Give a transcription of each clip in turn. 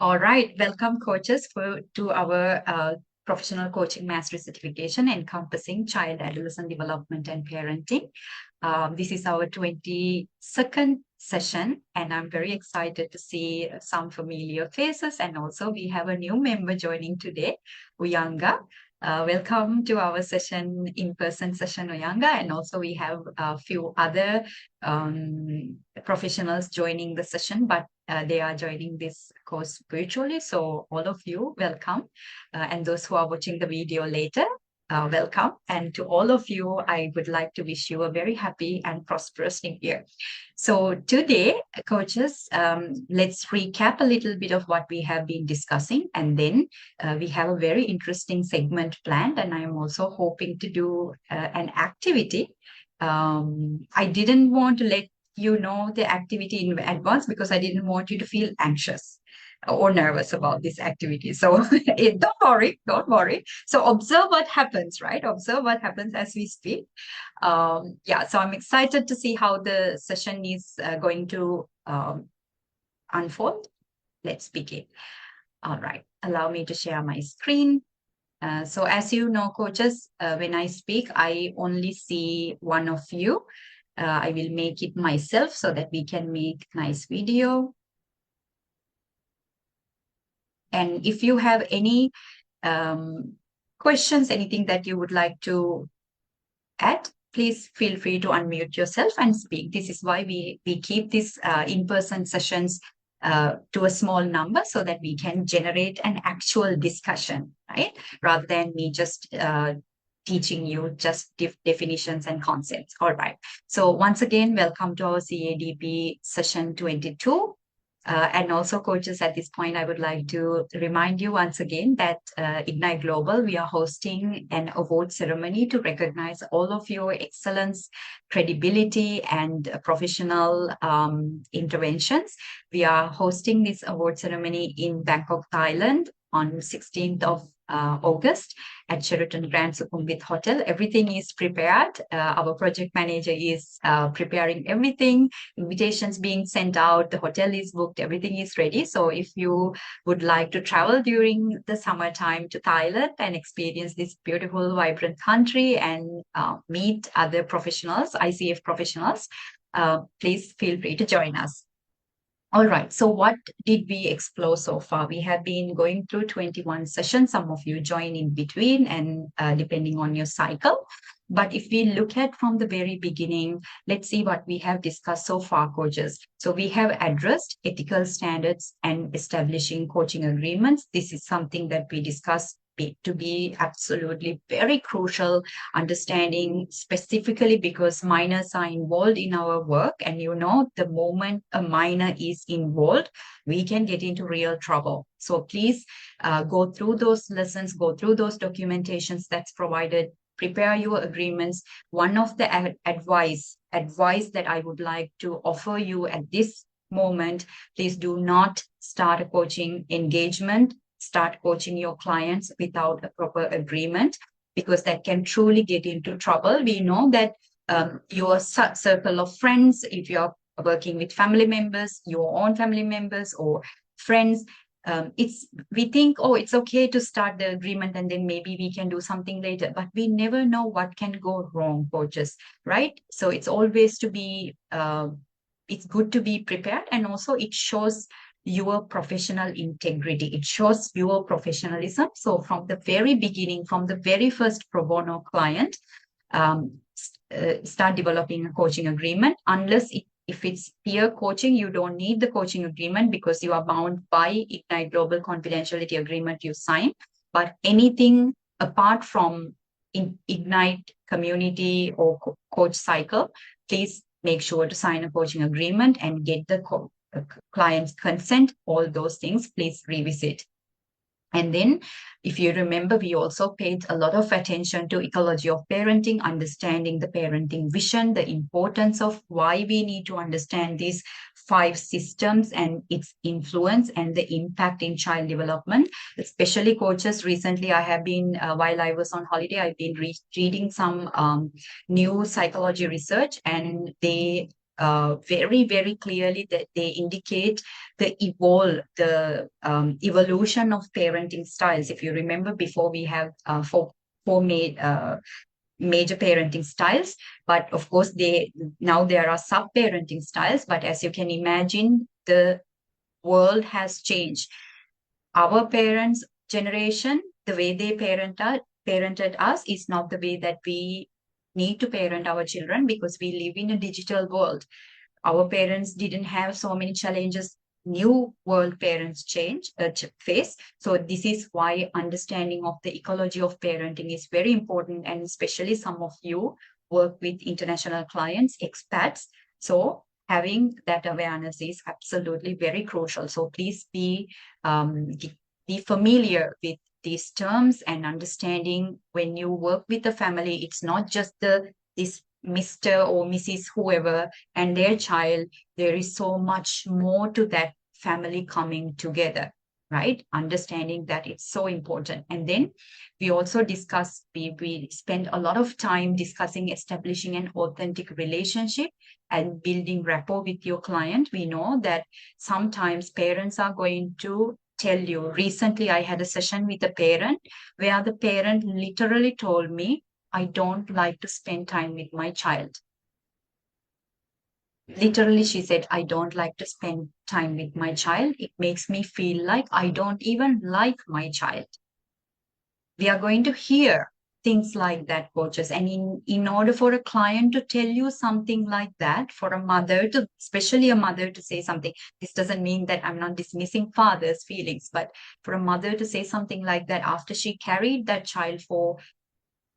All right, welcome coaches to our professional coaching mastery certification encompassing child adolescent development and parenting. This is our 22nd session, and I'm very excited to see some familiar faces. And also, we have a new member joining today, Uyanga. Welcome to our session, in-person session, Uyanga. And also, we have a few other professionals joining the session, but they are joining this course virtually. So all of you, welcome. And those who are watching the video later, welcome. And to all of you, I would like to wish you a very happy and prosperous new year. So today, coaches, let's recap a little bit of what we have been discussing. And then we have a very interesting segment planned. And I am also hoping to do an activity. I didn't want to let you know the activity in advance because I didn't want you to feel anxious or nervous about this activity. So don't worry, don't worry. So observe what happens, right? Observe what happens as we speak. Yeah, so I'm excited to see how the session is going to unfold. Let's begin. All right, allow me to share my screen. So as you know, coaches, when I speak, I only see one of you. I will make it myself so that we can make nice video. And if you have any questions, anything that you would like to add, please feel free to unmute yourself and speak. This is why we keep these in-person sessions to a small number so that we can generate an actual discussion, right? Rather than me just teaching you just definitions and concepts. All right. So once again, welcome to our CADP session 22. And also, coaches, at this point, I would like to remind you once again that Ignite Global, we are hosting an award ceremony to recognize all of your excellence, credibility, and professional interventions. We are hosting this award ceremony in Bangkok, Thailand on 16th of August at Sheraton Grand Sukhumvit Hotel. Everything is prepared. Our project manager is preparing everything, invitations being sent out, the hotel is booked, everything is ready. So if you would like to travel during the summertime to Thailand and experience this beautiful, vibrant country and meet other professionals, ICF professionals, please feel free to join us. All right, so what did we explore so far? We have been going through 21 sessions. Some of you join in between and depending on your cycle. But if we look at from the very beginning, let's see what we have discussed so far, coaches. So we have addressed ethical standards and establishing coaching agreements. This is something that we discussed to be absolutely very crucial, understanding specifically because minors are involved in our work. And you know, the moment a minor is involved, we can get into real trouble. So please go through those lessons, go through those documentations that's provided, prepare your agreements. One of the advice that I would like to offer you at this moment, please do not start a coaching engagement, start coaching your clients without a proper agreement, because that can truly get into trouble. We know that your circle of friends, if you're working with family members, your own family members or friends, we think, oh, it's okay to start the agreement and then maybe we can do something later, but we never know what can go wrong, coaches, right? So it's always to be it's good to be prepared, and also it shows your professional integrity. It shows your professionalism. So from the very beginning, from the very first pro bono client, start developing a coaching agreement. Unless if it's peer coaching, you don't need the coaching agreement because you are bound by Ignite Global confidentiality agreement you sign. But anything apart from Ignite community or coach cycle, please make sure to sign a coaching agreement and get the client's consent. All those things, please revisit. And then, if you remember, we also paid a lot of attention to ecology of parenting, understanding the parenting vision, the importance of why we need to understand these 5 systems and its influence and the impact in child development. Especially coaches, recently I have been, while I was on holiday, I've been reading some new psychology research, and they very, very clearly that they indicate the evolution of parenting styles. If you remember, before we have four major parenting styles, but of course now there are sub parenting styles. But as you can imagine, the world has changed. Our parents' generation, the way they parented us is not the way that we need to parent our children, because we live in a digital world. Our parents didn't have so many challenges new world parents face. So this is why understanding of the ecology of parenting is very important, and especially some of you work with international clients, expats. So having that awareness is absolutely very crucial. So please be familiar with these terms and understanding when you work with the family, it's not just this Mr. or Mrs. whoever and their child. There is so much more to that family coming together, right? Understanding that it's so important. And then we also we spend a lot of time discussing establishing an authentic relationship and building rapport with your client. We know that sometimes parents are going to tell you. Recently, I had a session with a parent where the parent literally told me, I don't like to spend time with my child. Literally, she said, I don't like to spend time with my child. It makes me feel like I don't even like my child. We are going to hear things like that, coaches. And in order for a client to tell you something like that, for a mother to, especially a mother to say something, this doesn't mean that I'm not dismissing father's feelings, but for a mother to say something like that after she carried that child for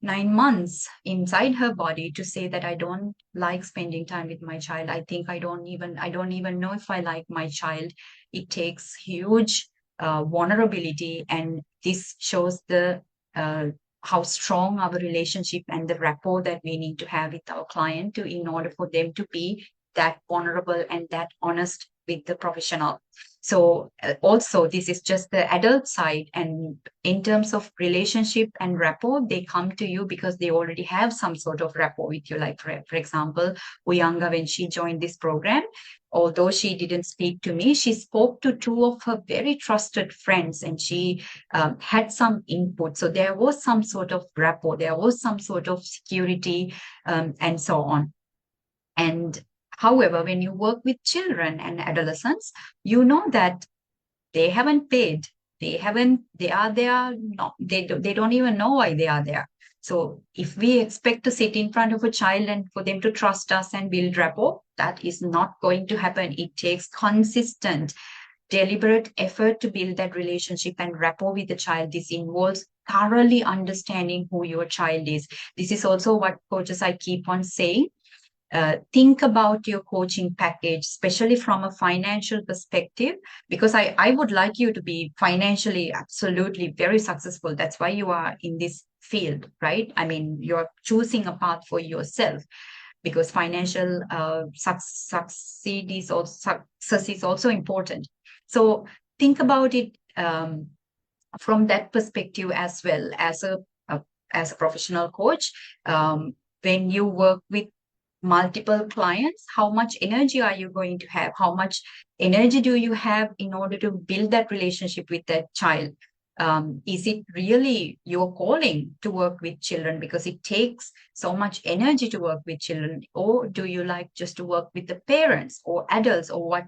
9 months inside her body, to say that I don't like spending time with my child. I think I don't even know if I like my child. It takes huge vulnerability, and this shows the how strong our relationship and the rapport that we need to have with our client to, in order for them to be that vulnerable and that honest with the professional. So also, this is just the adult side. And in terms of relationship and rapport, they come to you because they already have some sort of rapport with you. Like, for example, Uyanga, when she joined this program, although she didn't speak to me, she spoke to two of her very trusted friends, and she had some input. So there was some sort of rapport, there was some sort of security, and so on. And however, when you work with children and adolescents, you know that they haven't paid. They are there. No, they don't even know why they are there. So if we expect to sit in front of a child and for them to trust us and build rapport, that is not going to happen. It takes consistent, deliberate effort to build that relationship and rapport with the child. This involves thoroughly understanding who your child is. This is also what coaches I keep on saying. Think about your coaching package, especially from a financial perspective, because I would like you to be financially absolutely very successful. That's why you are in this field, right? I mean, you're choosing a path for yourself, because financial success is also important. So think about it from that perspective as well. As a professional coach, when you work with multiple clients, how much energy are you going to have? How much energy do you have in order to build that relationship with that child? Is it really your calling to work with children, because it takes so much energy to work with children? Or do you like just to work with the parents or adults, or what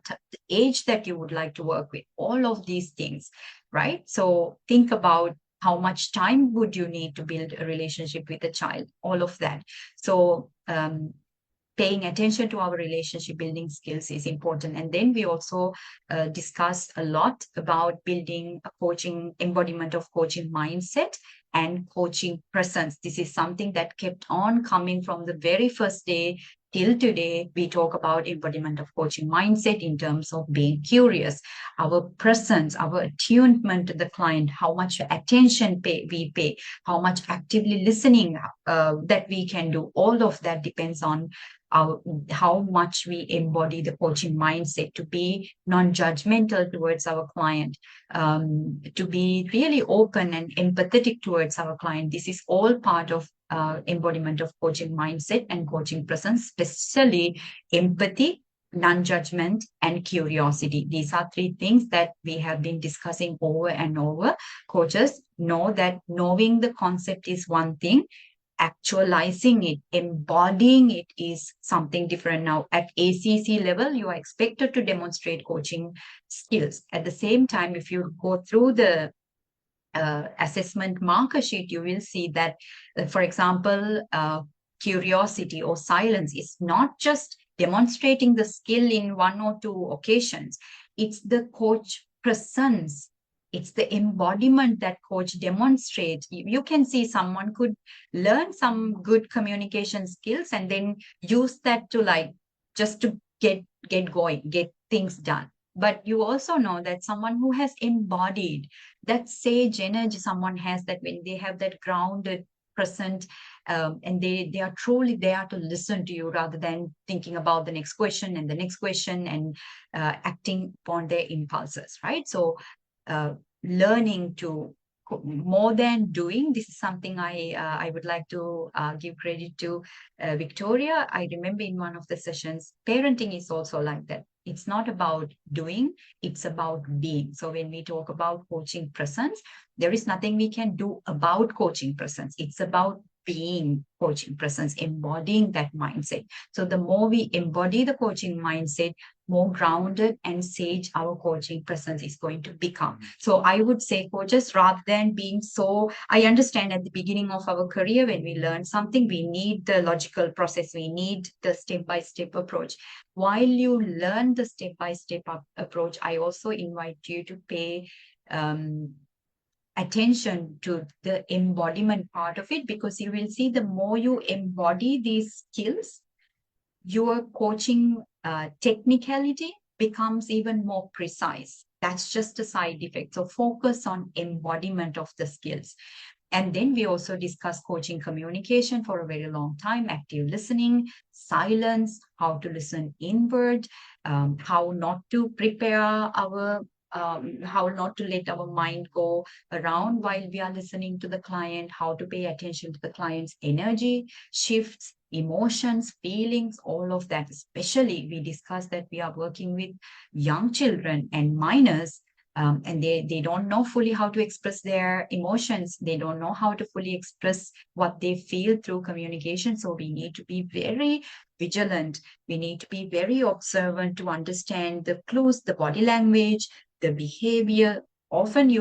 age that you would like to work with? All of these things, right? So think about how much time would you need to build a relationship with a child, all of that. So paying attention to our relationship building skills is important. And then we also discussed a lot about building a coaching embodiment of coaching mindset and coaching presence. This is something that kept on coming from the very first day till today. We talk about embodiment of coaching mindset in terms of being curious, our presence, our attunement to the client, how much attention we pay, how much actively listening that we can do. All of that depends on how much we embody the coaching mindset, to be non-judgmental towards our client, to be really open and empathetic towards our client. This is all part of embodiment of coaching mindset and coaching presence, especially empathy, non-judgment, and curiosity. These are three things that we have been discussing over and over. Coaches know that knowing the concept is one thing, actualizing it, embodying it is something different. Now, at ACC level, you are expected to demonstrate coaching skills. At the same time, if you go through the assessment marker sheet, you will see that, for example, curiosity or silence is not just demonstrating the skill in one or two occasions. It's the coach presence. It's the embodiment that coach demonstrates. You can see someone could learn some good communication skills and then use that to just to get going, get things done. But you also know that someone who has embodied that sage energy someone has, that when they have that grounded present, and they are truly there to listen to you rather than thinking about the next question and the next question and acting upon their impulses, right? So learning to more than doing, this is something I would like to give credit to Victoria. I remember in one of the sessions, parenting is also like that. It's not about doing, it's about being. So when we talk about coaching presence, there is nothing we can do about coaching presence. It's about being coaching presence, embodying that mindset. So the more we embody the coaching mindset, more grounded and sage our coaching presence is going to become. So I would say, coaches, rather than being so, I understand at the beginning of our career, when we learn something, we need the logical process, we need the step-by-step approach. While you learn the step-by-step approach, I also invite you to pay attention to the embodiment part of it, because you will see the more you embody these skills, your coaching technicality becomes even more precise. That's just a side effect. So focus on embodiment of the skills. And then we also discuss coaching communication for a very long time, active listening, silence, how to listen inward, how not to prepare our how not to let our mind go around while we are listening to the client, how to pay attention to the client's energy, shifts, emotions, feelings, all of that. Especially, we discussed that we are working with young children and minors, and they don't know fully how to express their emotions. They don't know how to fully express what they feel through communication. So we need to be very vigilant. We need to be very observant to understand the clues, the body language, the behavior. Often,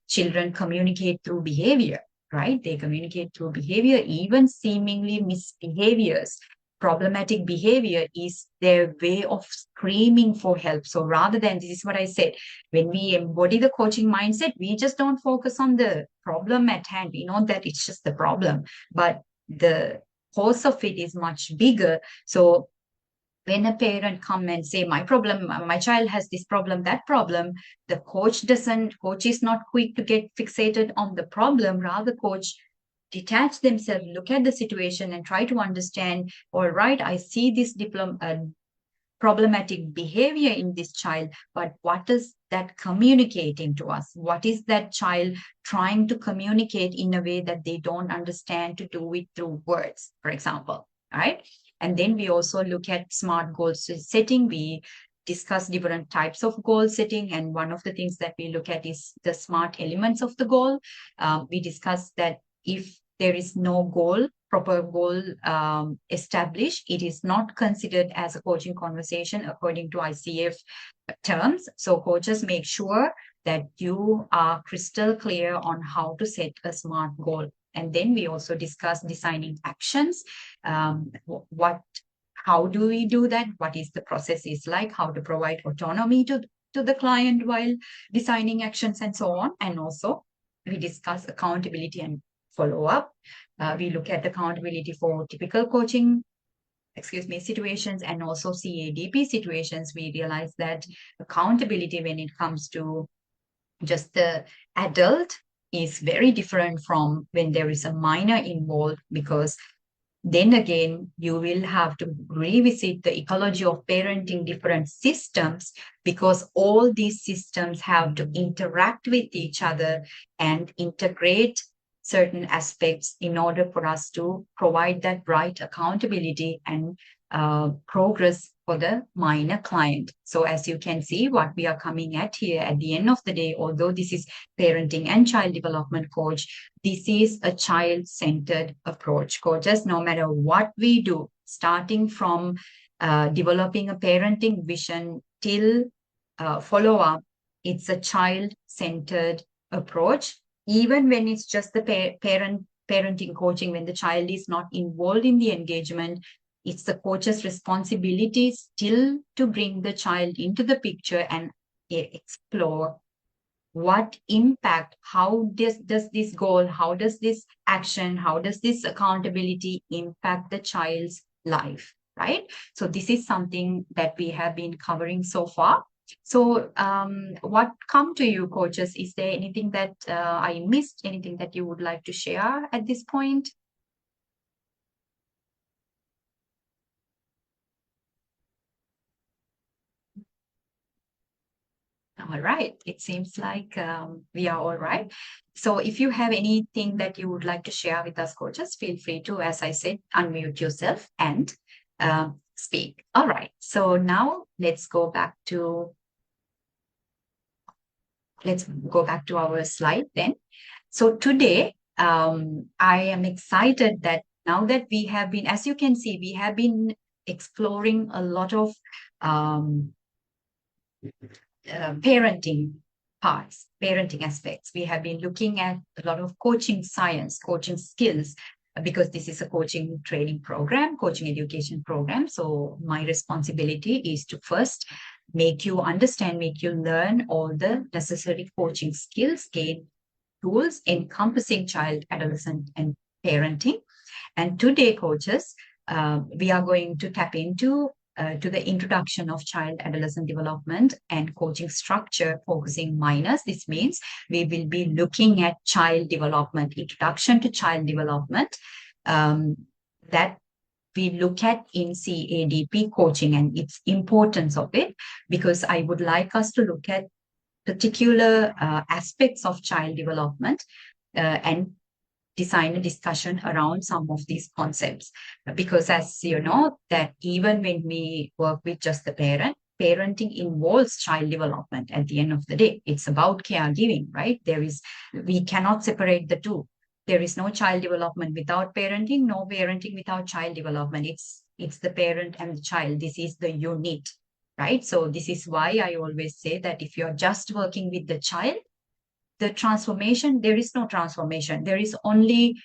children communicate through behavior, right? They communicate through behavior, even seemingly misbehaviors. Problematic behavior is their way of screaming for help. So rather than, this is what I said, when we embody the coaching mindset, we just don't focus on the problem at hand. We know that it's just the problem, but the cause of it is much bigger. So when a parent come and say, my child has this problem, that problem, the coach is not quick to get fixated on the problem. Rather, coach detach themselves, look at the situation and try to understand, all right, I see this problematic behavior in this child, but what is that communicating to us? What is that child trying to communicate in a way that they don't understand to do it through words, for example, right? And then we also look at smart goal setting. We discuss different types of goal setting. And one of the things that we look at is the smart elements of the goal. We discuss that if there is no proper goal established, it is not considered as a coaching conversation according to ICF terms. So coaches make sure that you are crystal clear on how to set a smart goal. And then we also discuss designing actions. How do we do that? What is the process is like? How to provide autonomy to the client while designing actions and so on. And also we discuss accountability and follow up. We look at accountability for typical coaching situations and also CADP situations. We realize that accountability when it comes to just the adult is very different from when there is a minor involved, because then again, you will have to revisit the ecology of parenting different systems, because all these systems have to interact with each other and integrate certain aspects in order for us to provide that right accountability and progress for the minor client. So as you can see, what we are coming at here at the end of the day, although this is parenting and child development coach, this is a child-centered approach. Coaches, no matter what we do, starting from developing a parenting vision till follow-up, it's a child-centered approach. Even when it's just the parenting coaching, when the child is not involved in the engagement, it's the coach's responsibility still to bring the child into the picture and explore what impact, how does this goal, how does this action, how does this accountability impact the child's life, right? So this is something that we have been covering so far. So what come to you, coaches? Is there anything that I missed, anything that you would like to share at this point? All right. It seems like we are all right. So if you have anything that you would like to share with us, coaches, feel free to, as I said, unmute yourself and speak. All right. So now let's go back to our slide then. So today, I am excited that now that we have been, as you can see, we have been exploring a lot of parenting parts, parenting aspects. We have been looking at a lot of coaching science, coaching skills, because this is a coaching training program, coaching education program. So my responsibility is to first make you understand, make you learn all the necessary coaching skills, gain tools encompassing child, adolescent, and parenting. And today, coaches, we are going to tap into to the introduction of child adolescent development and coaching structure focusing minors. This means we will be looking at child development, introduction to child development, that we look at in CADP coaching and its importance of it, because I would like us to look at particular aspects of child development and design a discussion around some of these concepts. Because as you know, that even when we work with just the parent, parenting involves child development at the end of the day. It's about caregiving, right? We cannot separate the two. There is no child development without parenting, no parenting without child development. It's the parent and the child. This is the unit, right? So this is why I always say that if you're just working with the child, the transformation, there is no transformation. There is only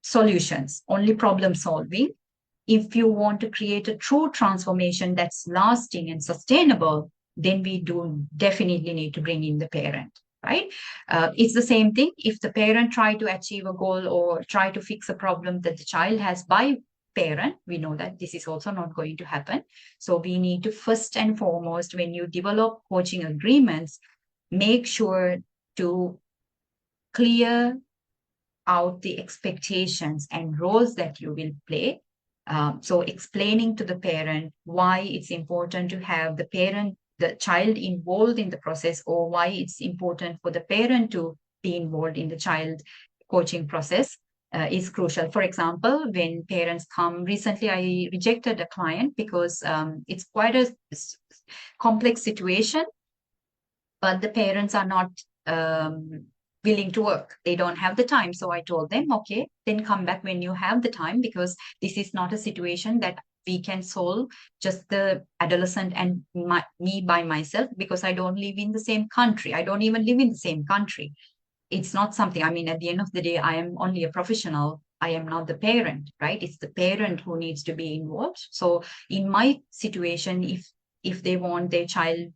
solutions, only problem solving. If you want to create a true transformation that's lasting and sustainable, then we do definitely need to bring in the parent, right? It's the same thing. If the parent try to achieve a goal or try to fix a problem that the child has by parent, we know that this is also not going to happen. So we need to first and foremost, when you develop coaching agreements, make sure to clear out the expectations and roles that you will play. So explaining to the parent why it's important to have the child involved in the process, or why it's important for the parent to be involved in the child coaching process is crucial. For example, when parents come, recently I rejected a client because it's quite a complex situation, but the parents are not willing to work. They don't have the time. So I told them, okay, then come back when you have the time, because this is not a situation that we can solve just the adolescent and me by myself, because I don't live in the same country. I don't even live in the same country. It's not something, I mean, at the end of the day, I am only a professional. I am not the parent, right? It's the parent who needs to be involved. So in my situation, if they want their child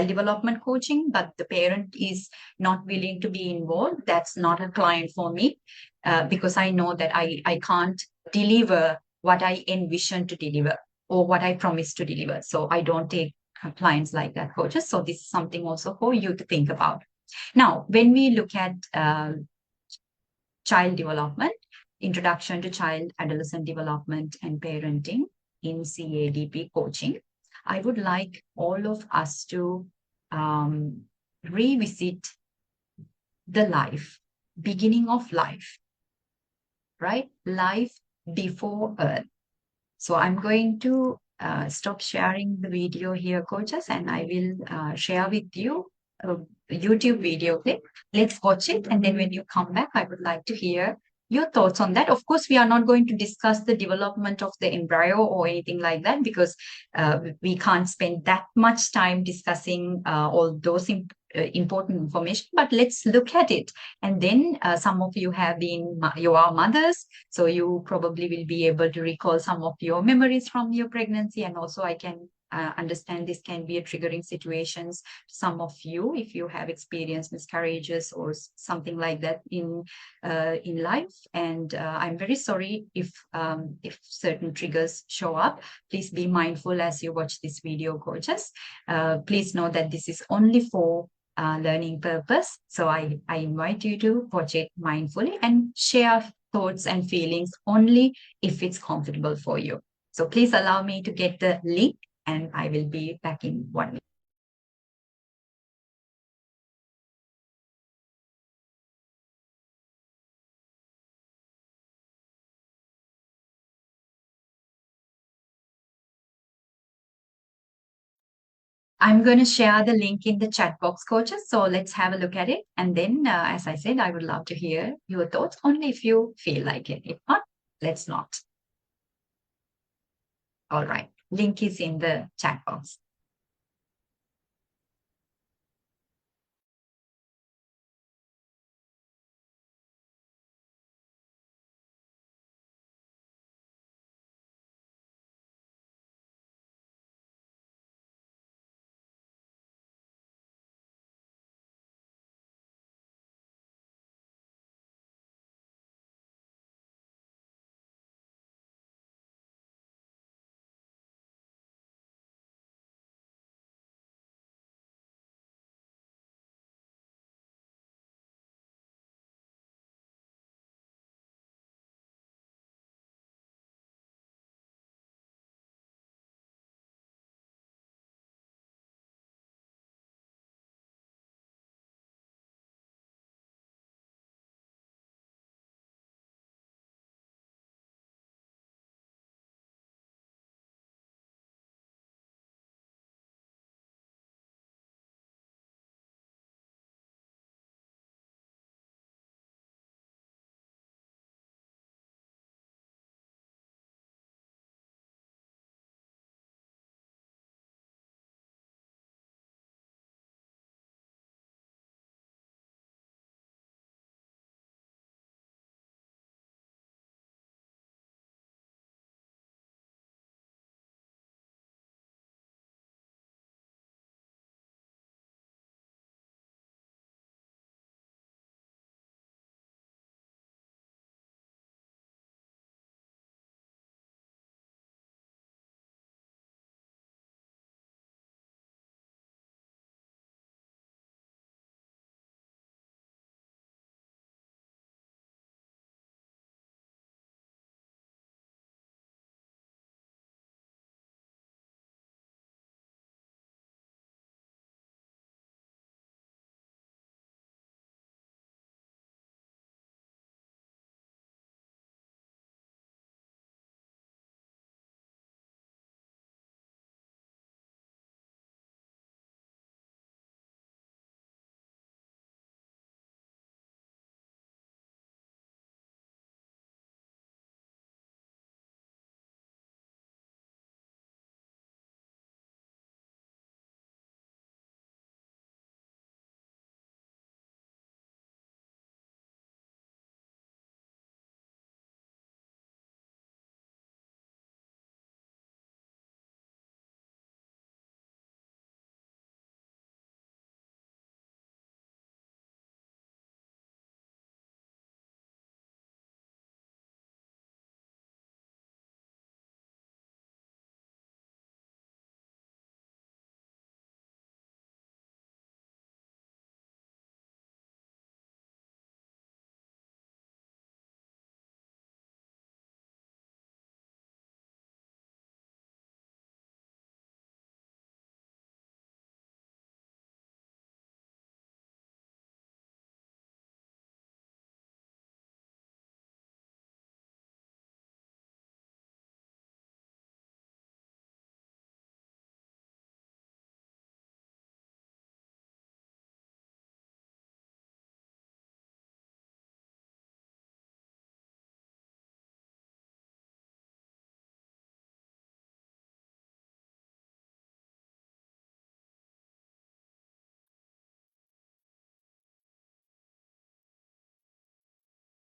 development coaching, but the parent is not willing to be involved, that's not a client for me, because I know that I can't deliver what I envision to deliver or what I promise to deliver. So I don't take clients like that, coaches. So this is something also for you to think about. Now, when we look at child development, introduction to child, adolescent development and parenting in CADP coaching, I would like all of us to revisit the life, beginning of life, right? Life before Earth. So I'm going to stop sharing the video here, coaches, and I will share with you a YouTube video clip. Let's watch it. And then when you come back, I would like to hear your thoughts on that. Of course, we are not going to discuss the development of the embryo or anything like that because we can't spend that much time discussing all those important information. But let's look at it. And then some of you have been, you are mothers, so you probably will be able to recall some of your memories from your pregnancy. And also I can understand this can be a triggering situations to some of you if you have experienced miscarriages or something like that in life. And I'm very sorry if certain triggers show up. Please be mindful as you watch this video, gorgeous. Please know that this is only for learning purpose. So I invite you to watch it mindfully and share thoughts and feelings only if it's comfortable for you. So please allow me to get the link and I will be back in 1 minute. I'm going to share the link in the chat box, coaches. So let's have a look at it. And then, as I said, I would love to hear your thoughts only if you feel like it. If not, let's not. All right. Link is in the chat box.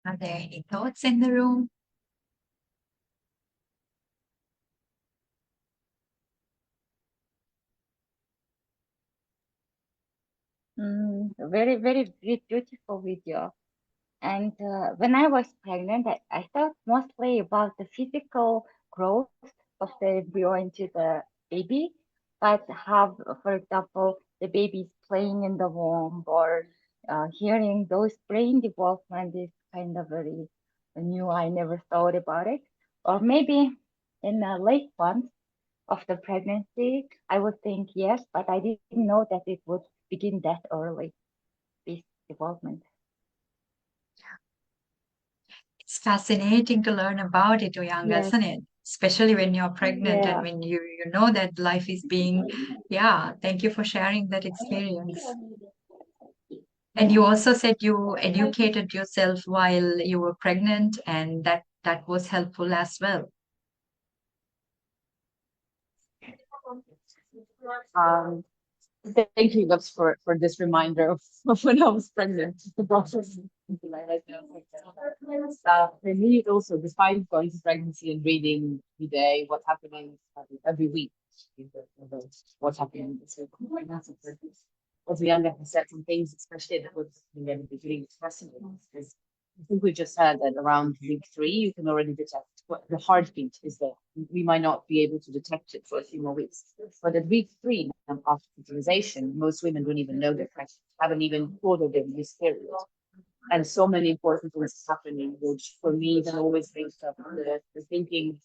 Are there any thoughts in the room? Very, very, very beautiful video. And when I was pregnant, I thought mostly about the physical growth of the embryo into the baby, but how, for example, the baby is playing in the womb or hearing those brain development is kind of very new. I never thought about it. Or maybe in the late months of the pregnancy, I would think yes, but I didn't know that it would begin that early, this development. It's fascinating to learn about it, Uyanga, Yes, isn't it? Especially when you're pregnant and yeah. when you know that life is being, yeah, thank you for sharing that experience. And you also said you educated yourself while you were pregnant, and that was helpful as well. Um, Thank you, Lux, for this reminder of when I was pregnant. The process. For me, it also, despite going to pregnancy and reading every day what's happening every week, what's happening this week, as the younger has said, some things, especially that was in the beginning, it's fascinating because I think we just said that around week 3, you can already detect what the heartbeat is there. We might not be able to detect it for a few more weeks, but at week 3, after fertilization, most women don't even know they're pregnant, haven't even thought of their this period. And so many important things happening, which for me then always brings up the thinking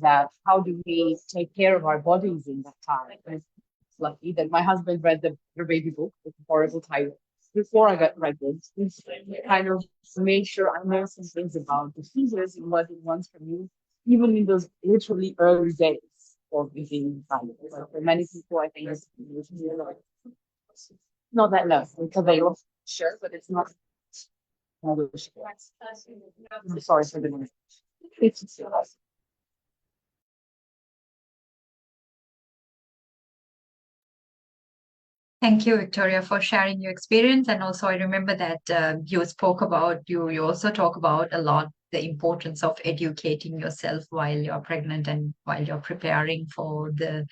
that how do we take care of our bodies in that time? And it's lucky that my husband read the baby book with the horrible title before I got pregnant. It's kind of made sure I know some things about diseases and what it wants from you, even in those literally early days of being pregnant. But for many people, I think it's not that low. It's available, sure, but it's not. I'm sorry for the noise. It's Thank you, Victoria, for sharing your experience. And also, I remember that you spoke about, you also talk about a lot the importance of educating yourself while you're pregnant and while you're preparing for the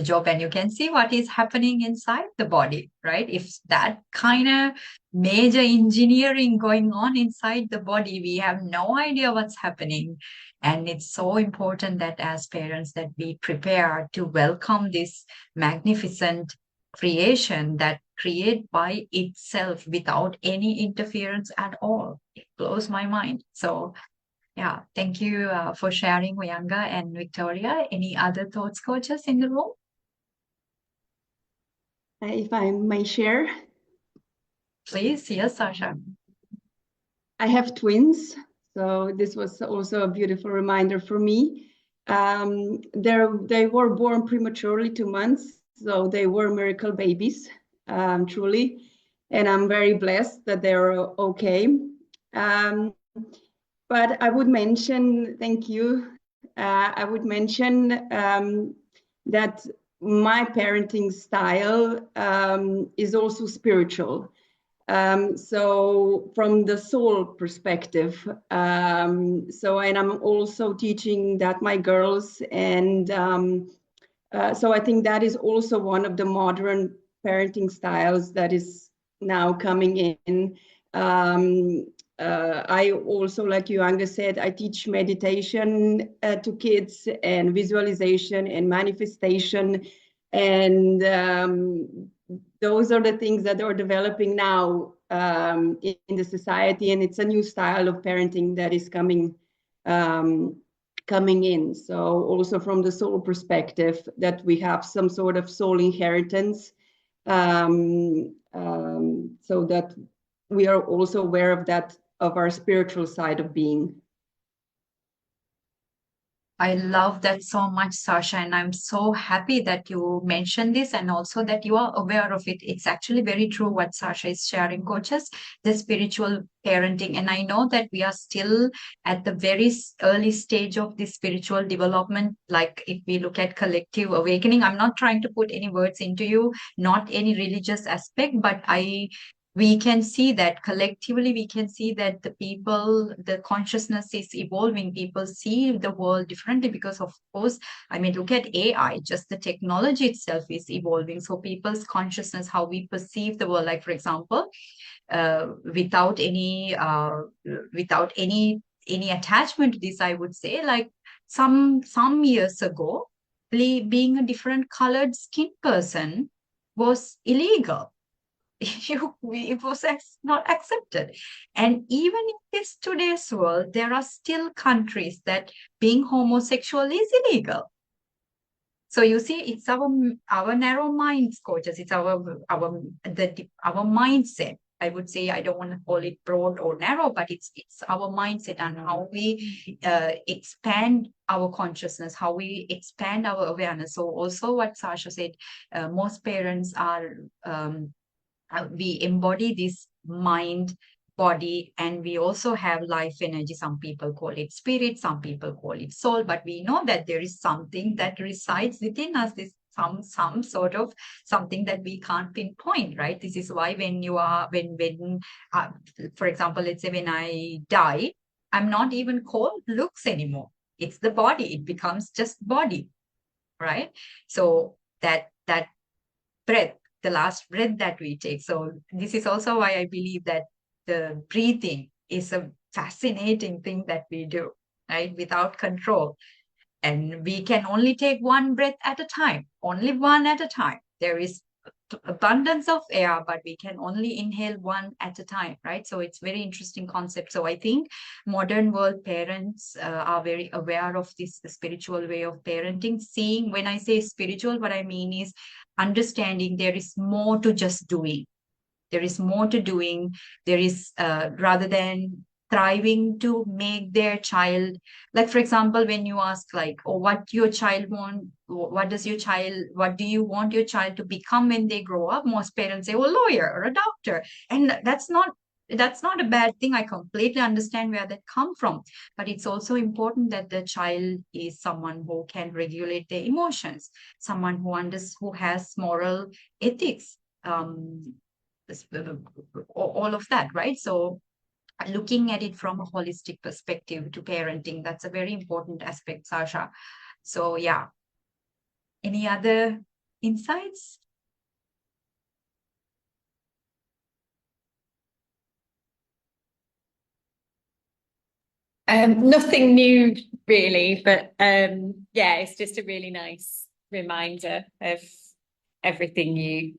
job. And you can see what is happening inside the body, right? If that kind of major engineering going on inside the body, we have no idea what's happening. And it's so important that as parents that we prepare to welcome this magnificent creation that create by itself without any interference at all. It blows my mind. So yeah, thank you for sharing, Uyanga and Victoria. Any other thoughts, coaches in the room? If I may share, Please, yes, Sasha. I have twins, so this was also a beautiful reminder for me. They were born prematurely, 2 months, so they were miracle babies, truly. And I'm very blessed that they're okay. Um, but I would mention, thank you. I would mention that my parenting style is also spiritual. So from the soul perspective, and I'm also teaching that my girls, and so I think that is also one of the modern parenting styles that is now coming in. I also, like you, Angus said, I teach meditation to kids and visualization and manifestation. And those are the things that are developing now in the society. And it's a new style of parenting that is coming in. So also from the soul perspective, that we have some sort of soul inheritance, so that we are also aware of that, of our spiritual side of being. I love that so much, Sasha, and I'm so happy that you mentioned this and also that you are aware of it. It's actually very true what Sasha is sharing, coaches, the spiritual parenting. And I know that we are still at the very early stage of this spiritual development. Like if we look at collective awakening, I'm not trying to put any words into you, not any religious aspect, but I we can see that collectively, we can see that the consciousness is evolving. People see the world differently because, of course, I mean, look at AI, just the technology itself is evolving. So people's consciousness, how we perceive the world, like, for example, without any attachment to this, I would say, like some years ago, being a different colored skin person was illegal. It was not accepted. And even in this today's world, there are still countries that being homosexual is illegal. So you see, it's our narrow minds, coaches. It's our mindset. I would say, I don't want to call it broad or narrow, but it's our mindset and how we expand our consciousness, how we expand our awareness. So also what Sasha said, most parents are we embody this mind, body, and we also have life energy. Some people call it spirit, some people call it soul, but we know that there is something that resides within us, this some sort of something that we can't pinpoint, right? This is why uh, for example, let's say when I die, I'm not even called looks anymore. It's the body. It becomes just body, right? So that breath, the last breath that we take. So this is also why I believe that the breathing is a fascinating thing that we do, right? Without control. And we can only take one breath at a time, only one at a time. There is abundance of air, but we can only inhale one at a time, right? So it's very interesting concept. So I think modern world parents are very aware of this spiritual way of parenting. Seeing, when I say spiritual, what I mean is understanding there is more to just doing. There is more to doing. There is rather than thriving to make their child, like, for example, when you ask, like, oh, what your child want, what do you want your child to become when they grow up? Most parents say, oh, lawyer or a doctor. And that's not a bad thing. I completely understand where that come from, but it's also important that the child is someone who can regulate their emotions, someone who has moral ethics, um, all of that, right? So looking at it from a holistic perspective to parenting, that's a very important aspect, Sasha. So yeah, any other insights? Nothing new really, but yeah, it's just a really nice reminder of everything you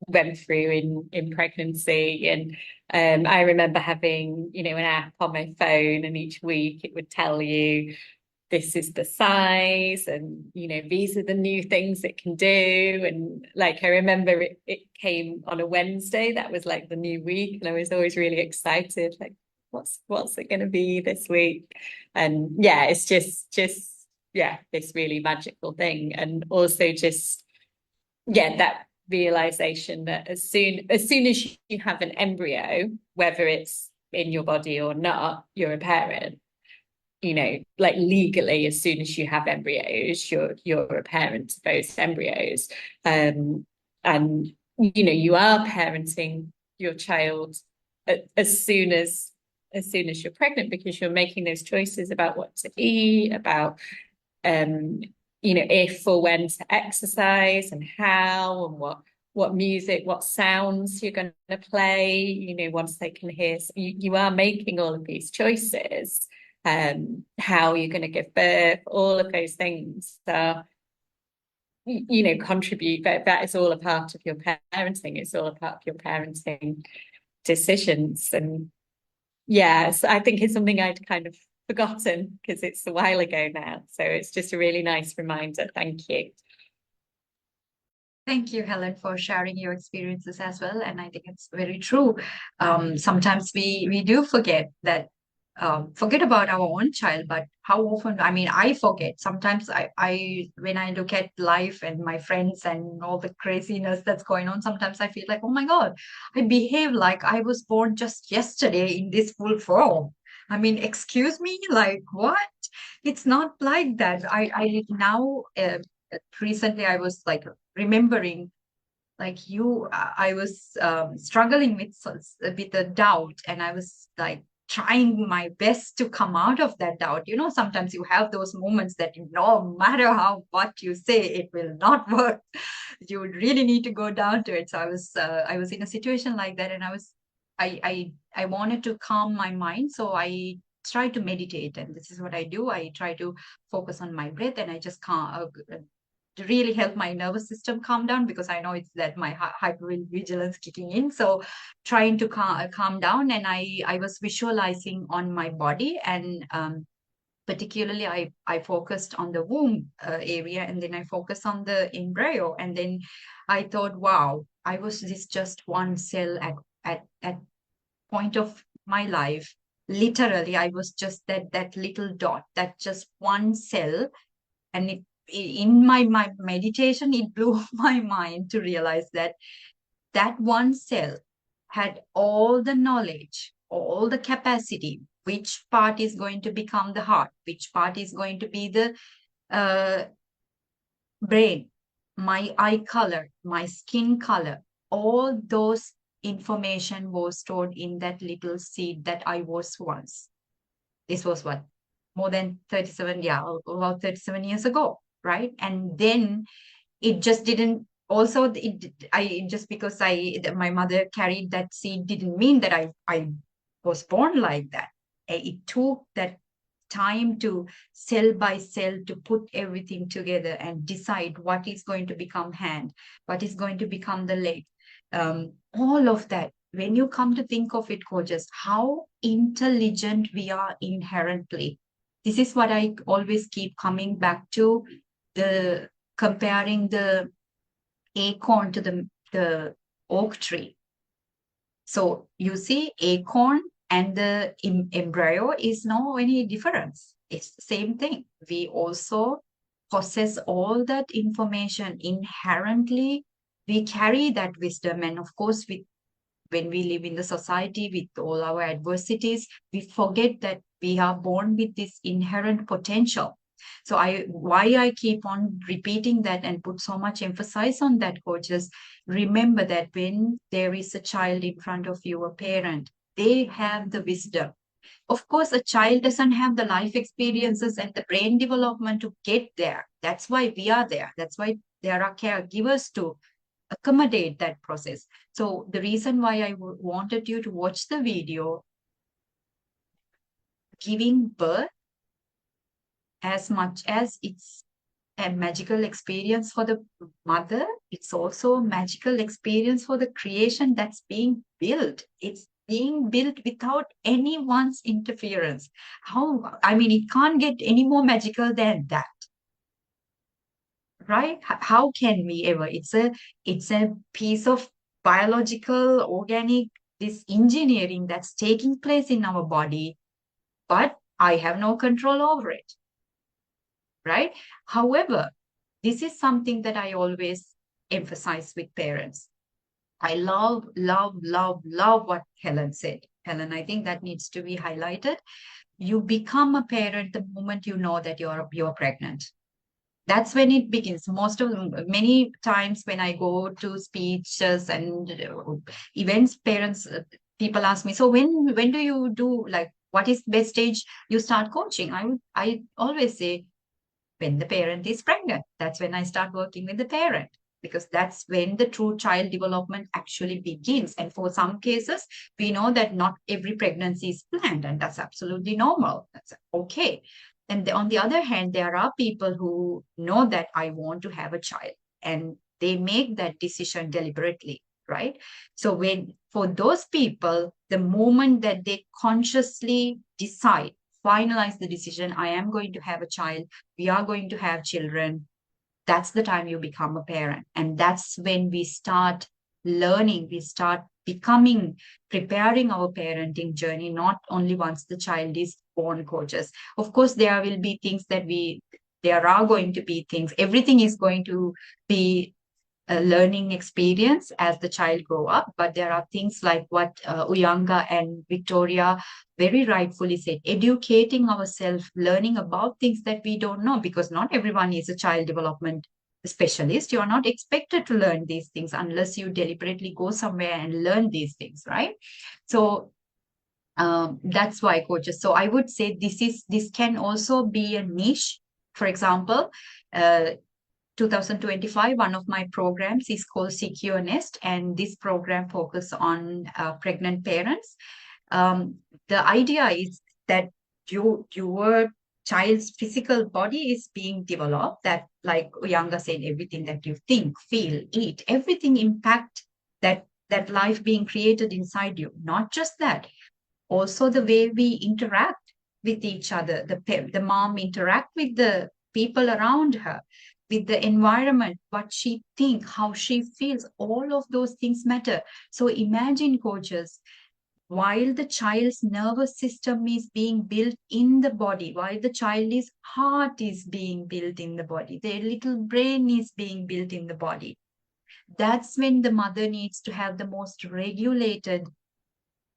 went through in pregnancy. And I remember having, an app on my phone, and each week it would tell you this is the size, and these are the new things it can do. And like, I remember it came on a Wednesday, that was like the new week, and I was always really excited, like, what's it going to be this week? And yeah, it's just yeah, this really magical thing. And also just, yeah, that realization that as soon as you have an embryo, whether it's in your body or not, you're a parent. Like legally, as soon as you have embryos, you're a parent to those embryos. And you are parenting your child as soon as you're pregnant, because you're making those choices about what to eat, about if or when to exercise, and how, and what music, what sounds you're going to play, once they can hear. So you are making all of these choices. How you're going to give birth, all of those things are, contribute. That is all a part of your parenting. It's all a part of your parenting decisions. And yes, I think it's something I'd kind of forgotten because it's a while ago now. So it's just a really nice reminder. Thank you. Thank you, Helen, for sharing your experiences as well. And I think it's very true. Sometimes we do forget about our own child, but how often, I mean, I forget. Sometimes I when I look at life and my friends and all the craziness that's going on, sometimes I feel like, oh my God, I behave like I was born just yesterday in this full form. I mean, excuse me, like what? It's not like that. I now recently I was like remembering like you, I was struggling with a doubt, and I was like trying my best to come out of that doubt. You know, sometimes you have those moments that no matter how what you say, it will not work. You would really need to go down to it. So I was in a situation like that, and I wanted to calm my mind, so I try to meditate, and this is what I do. I try to focus on my breath, and I just can't to really help my nervous system calm down, because I know it's that my hypervigilance kicking in. So trying to calm down, and I was visualizing on my body, and particularly I focused on the womb area, and then I focused on the embryo, and then I thought, wow, I was this just one cell at point of my life. Literally, I was just that little dot, that just one cell, and in my meditation, it blew my mind to realize that that one cell had all the knowledge, all the capacity, which part is going to become the heart, which part is going to be the uh, brain, my eye color, my skin color, all those information was stored in that little seed that I was once. This was what, more than 37, yeah, about 37 years ago, right? And then it just didn't, also just because my mother carried that seed didn't mean that I was born like that. It took that time to cell by cell to put everything together and decide what is going to become hand, what is going to become the leg, all of that. When you come to think of it, coaches, how intelligent we are inherently. This is what I always keep coming back to, the comparing the acorn to the oak tree. So you see, acorn and the embryo is no any difference. It's the same thing. We also possess all that information inherently. We carry that wisdom, and of course, when we live in the society with all our adversities, we forget that we are born with this inherent potential. So why I keep on repeating that and put so much emphasis on that, coaches, remember that when there is a child in front of you, a parent, they have the wisdom. Of course, a child doesn't have the life experiences and the brain development to get there. That's why we are there. That's why there are caregivers to accommodate that process. So the reason why I wanted you to watch the video, giving birth, as much as it's a magical experience for the mother, it's also a magical experience for the creation that's being built. It's being built without anyone's interference. I mean, it can't get any more magical than that. Right? How can we ever? It's a piece of biological, organic, this engineering that's taking place in our body, but I have no control over it. Right? However, this is something that I always emphasize with parents. I love what Helen said. Helen, I think that needs to be highlighted. You become a parent the moment you know that you're pregnant. That's when it begins. Many times when I go to speeches and events, people ask me, so when do you do, like, what is the best stage you start coaching? I always say, when the parent is pregnant. That's when I start working with the parent, because that's when the true child development actually begins. And for some cases, we know that not every pregnancy is planned, and that's absolutely normal. That's okay. And on the other hand, there are people who know that I want to have a child, and they make that decision deliberately, right? So for those people, the moment that they consciously decide, finalize the decision, I am going to have a child, we are going to have children, that's the time you become a parent. And that's when we start learning, we start preparing our parenting journey, not only once the child is born, coaches. Of course, there will be things there are going to be things, everything is going to be a learning experience as the child grow up, but there are things like what Uyanga and Victoria very rightfully said, educating ourselves, learning about things that we don't know, because not everyone is a child development specialist. You are not expected to learn these things unless you deliberately go somewhere and learn these things, right? So that's why coaches. So I would say this can also be a niche. For example, 2025, one of my programs is called Secure Nest, and this program focuses on pregnant parents. The idea is that your child's physical body is being developed, that like Yanga said, everything that you think, feel, eat, everything impact that life being created inside you. Not just that, also the way we interact with each other, the mom interact with the people around her, with the environment, what she thinks, how she feels, all of those things matter. So imagine, coaches, while the child's nervous system is being built in the body, while the child's heart is being built in the body, their little brain is being built in the body, that's when the mother needs to have the most regulated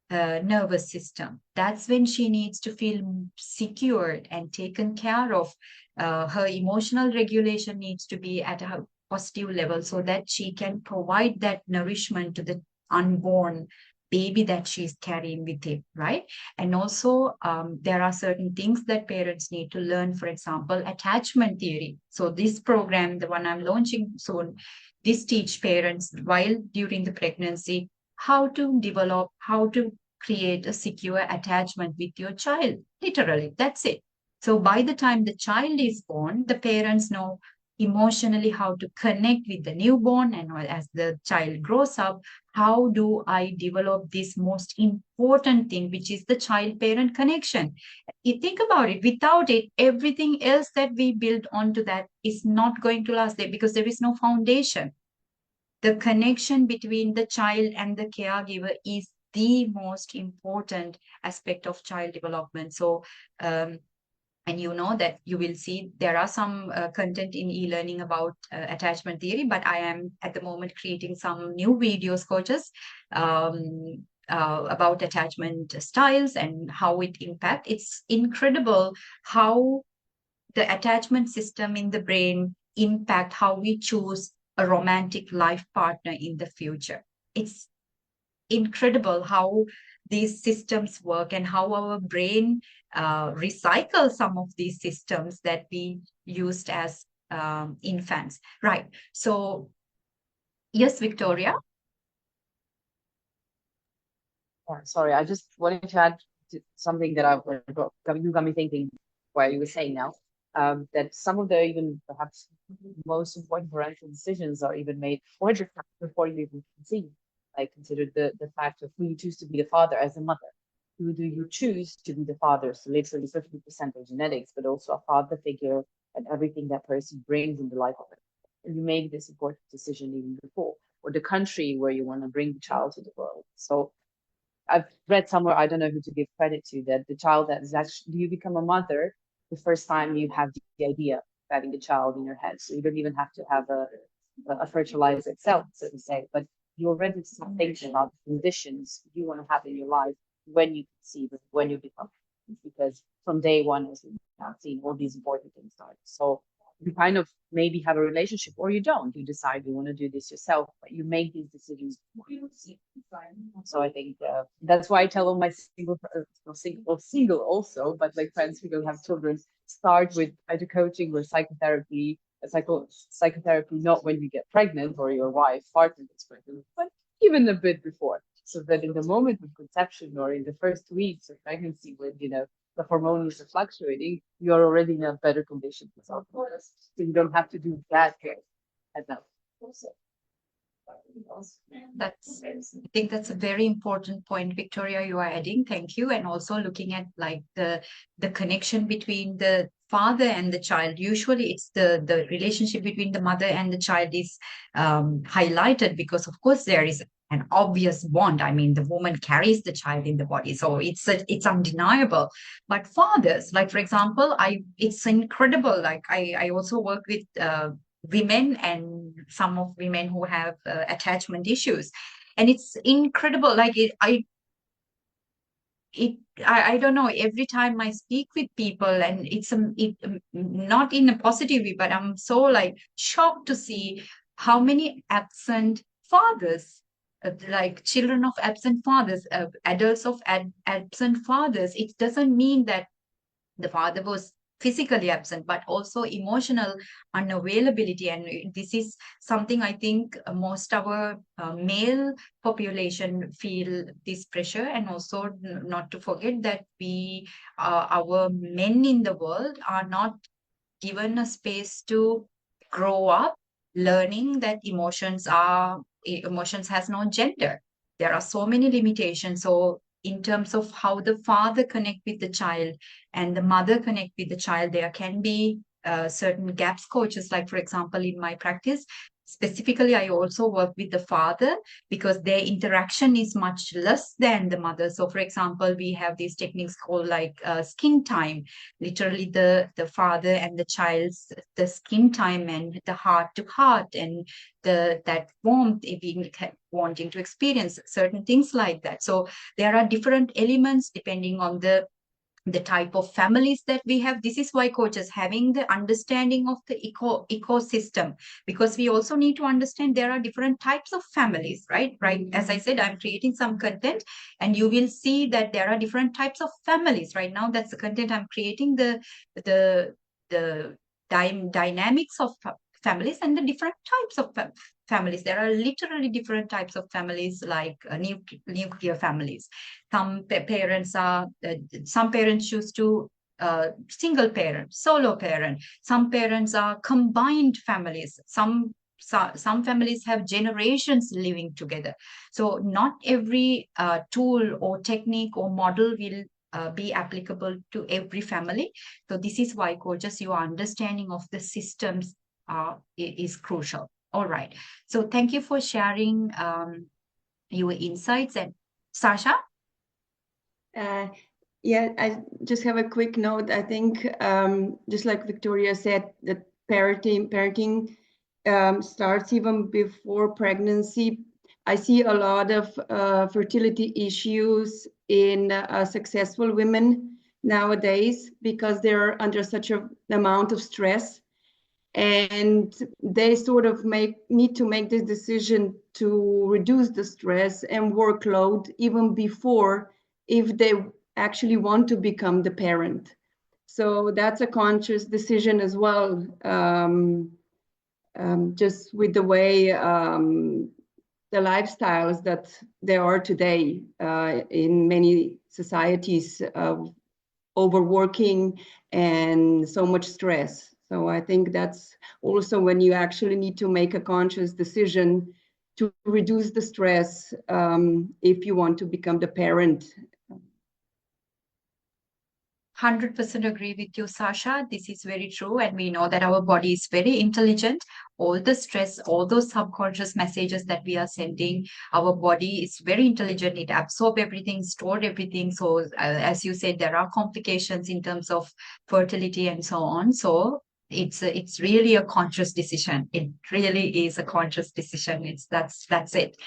nervous system. That's when she needs to feel secured and taken care of. Her emotional regulation needs to be at a positive level so that she can provide that nourishment to the unborn baby that she's carrying with him, right? And also, there are certain things that parents need to learn. For example, attachment theory. So this program, the one I'm launching soon, this teach parents while during the pregnancy how to develop, how to create a secure attachment with your child. Literally, that's it. So by the time the child is born, the parents know emotionally how to connect with the newborn, and as the child grows up, how do I develop this most important thing, which is the child parent connection. You think about it, without it, everything else that we build onto that is not going to last there, because there is no foundation. The connection between the child and the caregiver is the most important aspect of child development. So, and you know that you will see there are some content in e-learning about attachment theory, but I am at the moment creating some new videos, coaches, about attachment styles and how it impacts. It's incredible how the attachment system in the brain impact how we choose a romantic life partner in the future. It's incredible how these systems work and how our brain recycles some of these systems that we used as infants. Right. So, yes, Victoria. Sorry, I just wanted to add something that you got me thinking while you were saying now. That some of the even perhaps most important parental decisions are even made before you even conceive. I consider the fact of who you choose to be the father as a mother. Who do you choose to be the father? So literally 50% of genetics, but also a father figure and everything that person brings in the life of it. And you make this important decision even before, or the country where you want to bring the child to the world. So I've read somewhere, I don't know who to give credit to, that the child that is actually, you become a mother the first time you have the idea of having the child in your head. So you don't even have to have a fertilized cell, so to say, but you already start thinking about the conditions you want to have in your life when you conceive, when you become, because from day one, as we've now seen, all these important things start. So you kind of maybe have a relationship, or you don't. You decide you want to do this yourself, but you make these decisions. So I think that's why I tell all my single also, but like friends who don't have children, start with either coaching or psychotherapy. Psychotherapy, not when you get pregnant or your wife partner gets pregnant, but even a bit before, so that in the moment of conception or in the first weeks of pregnancy, when the hormones are fluctuating, you're already in a better condition for something. So you don't have to do that care at that. I think that's a very important point, Victoria, you are adding. Thank you. And also looking at like the connection between the father and the child. Usually it's the relationship between the mother and the child is highlighted because of course there is an obvious bond. I mean, the woman carries the child in the body, so it's undeniable. But fathers, like for example, it's incredible. Like I also work with women and some of women who have attachment issues, and it's incredible. Like I don't know, every time I speak with people, and not in a positive way, but I'm so like shocked to see how many absent fathers, like children of absent fathers, adults of absent fathers. It doesn't mean that the father was physically absent, but also emotional unavailability. And this is something I think most our male population feel this pressure. And also not to forget that our men in the world are not given a space to grow up learning that emotions has no gender. There are so many limitations. So in terms of how the father connect with the child and the mother connect with the child, there can be certain gaps, coaches. Like, for example, in my practice specifically, I also work with the father because their interaction is much less than the mother. So for example, we have these techniques called like skin time, literally the father and the child's the skin time and the heart to heart, and that warmth, being wanting to experience certain things like that. So there are different elements depending on the type of families that we have. This is why coaches having the understanding of the ecosystem, because we also need to understand there are different types of families, right? As I said, I'm creating some content and you will see that there are different types of families. Right now, that's the content I'm creating, the dynamics of families and the different types of families. There are literally different types of families, like nuclear families. Some parents choose to single parent, solo parent. Some parents are combined families. Some families have generations living together. So not every tool or technique or model will be applicable to every family. So this is why, coaches, your understanding of the systems is crucial. All right. So thank you for sharing your insights. And Sasha? Yeah, I just have a quick note. I think just like Victoria said, that parenting starts even before pregnancy. I see a lot of fertility issues in successful women nowadays because they're under such an amount of stress, and they sort of need to make this decision to reduce the stress and workload even before, if they actually want to become the parent. So that's a conscious decision as well, just with the way the lifestyles that there are today in many societies of overworking and so much stress. So I think that's also when you actually need to make a conscious decision to reduce the stress if you want to become the parent. 100% agree with you, Sasha. This is very true. And we know that our body is very intelligent. All the stress, all those subconscious messages that we are sending, our body is very intelligent. It absorbs everything, stored everything. So as you said, there are complications in terms of fertility and so on. So it's really a conscious decision. It really is a conscious decision. That's it.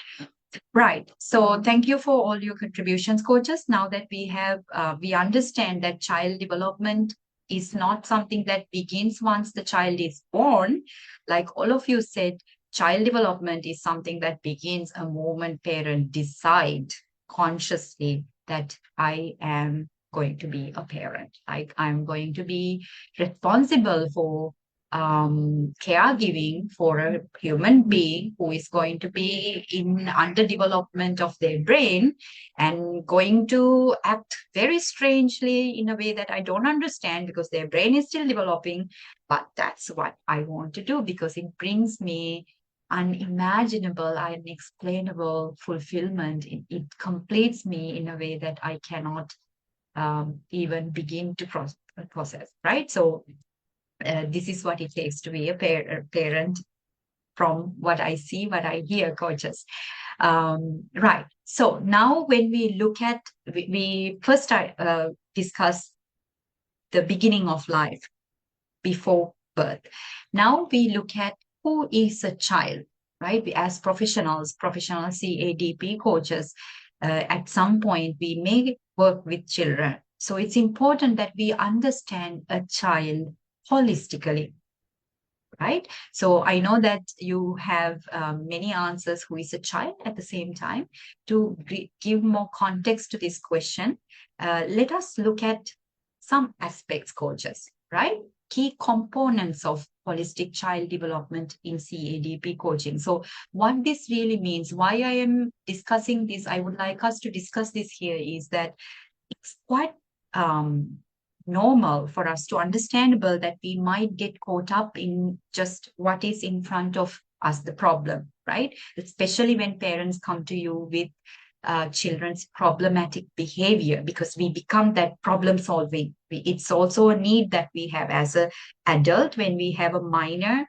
Right. So thank you for all your contributions, coaches. Now that we understand that child development is not something that begins once the child is born. Like all of you said, child development is something that begins a moment parent decide consciously that I am going to be a parent. Like I'm going to be responsible for caregiving for a human being who is going to be in underdevelopment of their brain and going to act very strangely in a way that I don't understand because their brain is still developing. But that's what I want to do because it brings me unimaginable, unexplainable fulfillment. It completes me in a way that I cannot even begin to process, right? So this is what it takes to be a parent from what I see, what I hear, coaches. Right. So now when we look at, we first discuss the beginning of life before birth. Now we look at who is a child, right? As professional CADP coaches, at some point we may work with children. So it's important that we understand a child holistically, right? So I know that you have many answers who is a child. At the same time, to give more context to this question, let us look at some aspects, coaches, right? Key components of holistic child development in CADP coaching. So what this really means, why I am discussing this, I would like us to discuss this here, is that it's quite normal for us to understandable that we might get caught up in just what is in front of us, the problem, right? Especially when parents come to you with children's problematic behavior, because we become that problem solving. It's also a need that we have as an adult. When we have a minor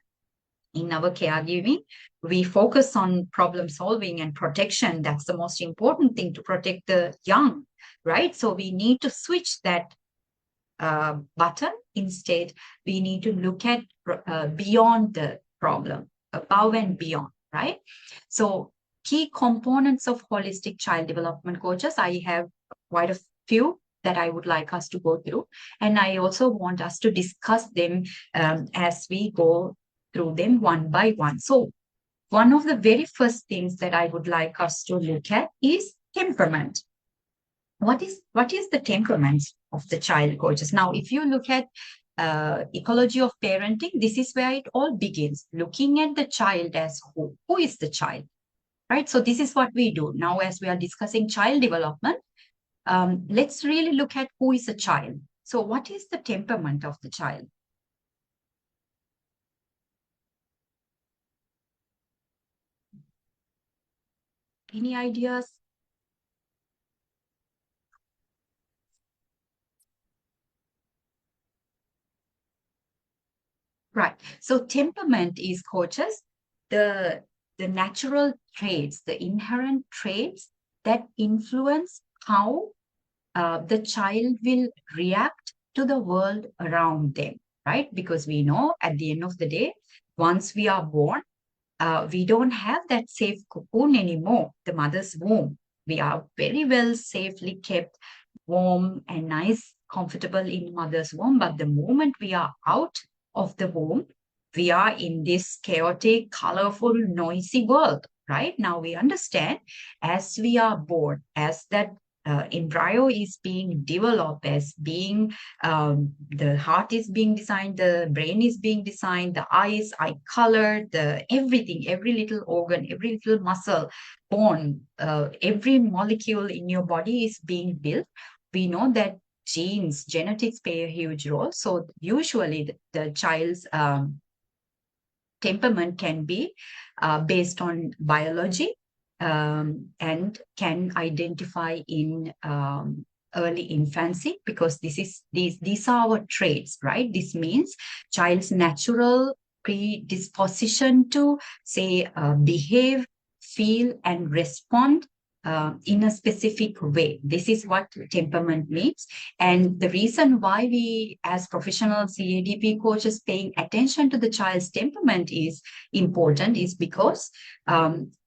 in our caregiving, we focus on problem solving and protection. That's the most important thing, to protect the young, right? So we need to switch that button. Instead, we need to look at beyond the problem, above and beyond, right? So key components of holistic child development coaches, I have quite a few that I would like us to go through. And I also want us to discuss them as we go through them one by one. So one of the very first things that I would like us to look at is temperament. What is the temperament of the child, coaches? Now, if you look at ecology of parenting, this is where it all begins, looking at the child as who is the child, right? So this is what we do now as we are discussing child development. Let's really look at who is a child. So what is the temperament of the child? Any ideas? Right. So temperament is, coaches, the natural traits, the inherent traits that influence how the child will react to the world around them, right? Because we know at the end of the day, once we are born, we don't have that safe cocoon anymore, the mother's womb. We are very well safely kept, warm and nice, comfortable in mother's womb. But the moment we are out of the womb, we are in this chaotic, colorful, noisy world, right? Now we understand, as we are born, as that embryo is being developed, as being the heart is being designed, the brain is being designed, the eyes, eye color, the everything, every little organ, every little muscle, bone, every molecule in your body is being built. We know that genes, genetics play a huge role. So usually the child's temperament can be based on biology, and can identify in early infancy, because these are our traits, right? This means child's natural predisposition to say behave, feel and respond in a specific way. This is what temperament means. And the reason why we as professional CADP coaches paying attention to the child's temperament is important, is because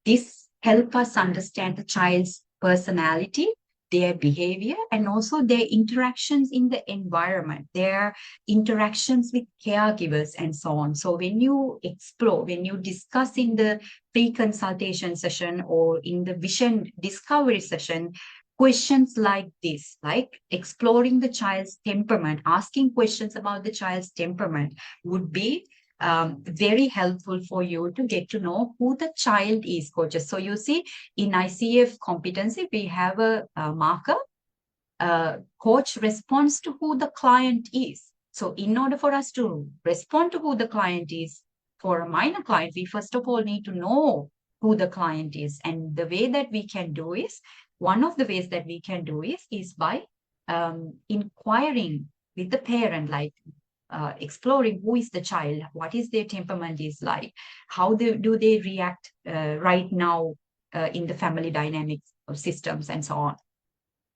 this help us understand the child's personality, their behavior, and also their interactions in the environment, their interactions with caregivers, and so on. So when you explore, when you discuss in the pre-consultation session or in the vision discovery session, questions like this, like exploring the child's temperament, asking questions about the child's temperament, would be very helpful for you to get to know who the child is, coaches. So you see, in ICF competency, we have a marker. Coach responds to who the client is. So in order for us to respond to who the client is, for a minor client, we first of all need to know who the client is. And the way that we can do is, one of the ways that we can do is by inquiring with the parent, like exploring who is the child, what is their temperament is like, how do they react right now in the family dynamics of systems, and so on.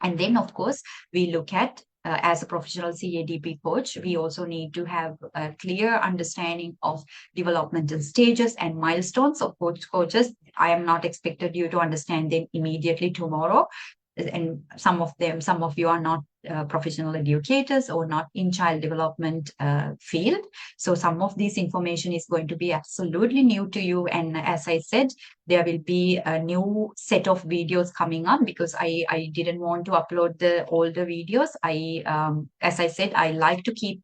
And then, of course, we look at, as a professional CADP coach, we also need to have a clear understanding of developmental stages and milestones of coaches. I am not expected you to understand them immediately tomorrow. and some of you are not professional educators or not in child development field. So some of this information is going to be absolutely new to you. And as I said, there will be a new set of videos coming up because I didn't want to upload the older videos. As I said, I like to keep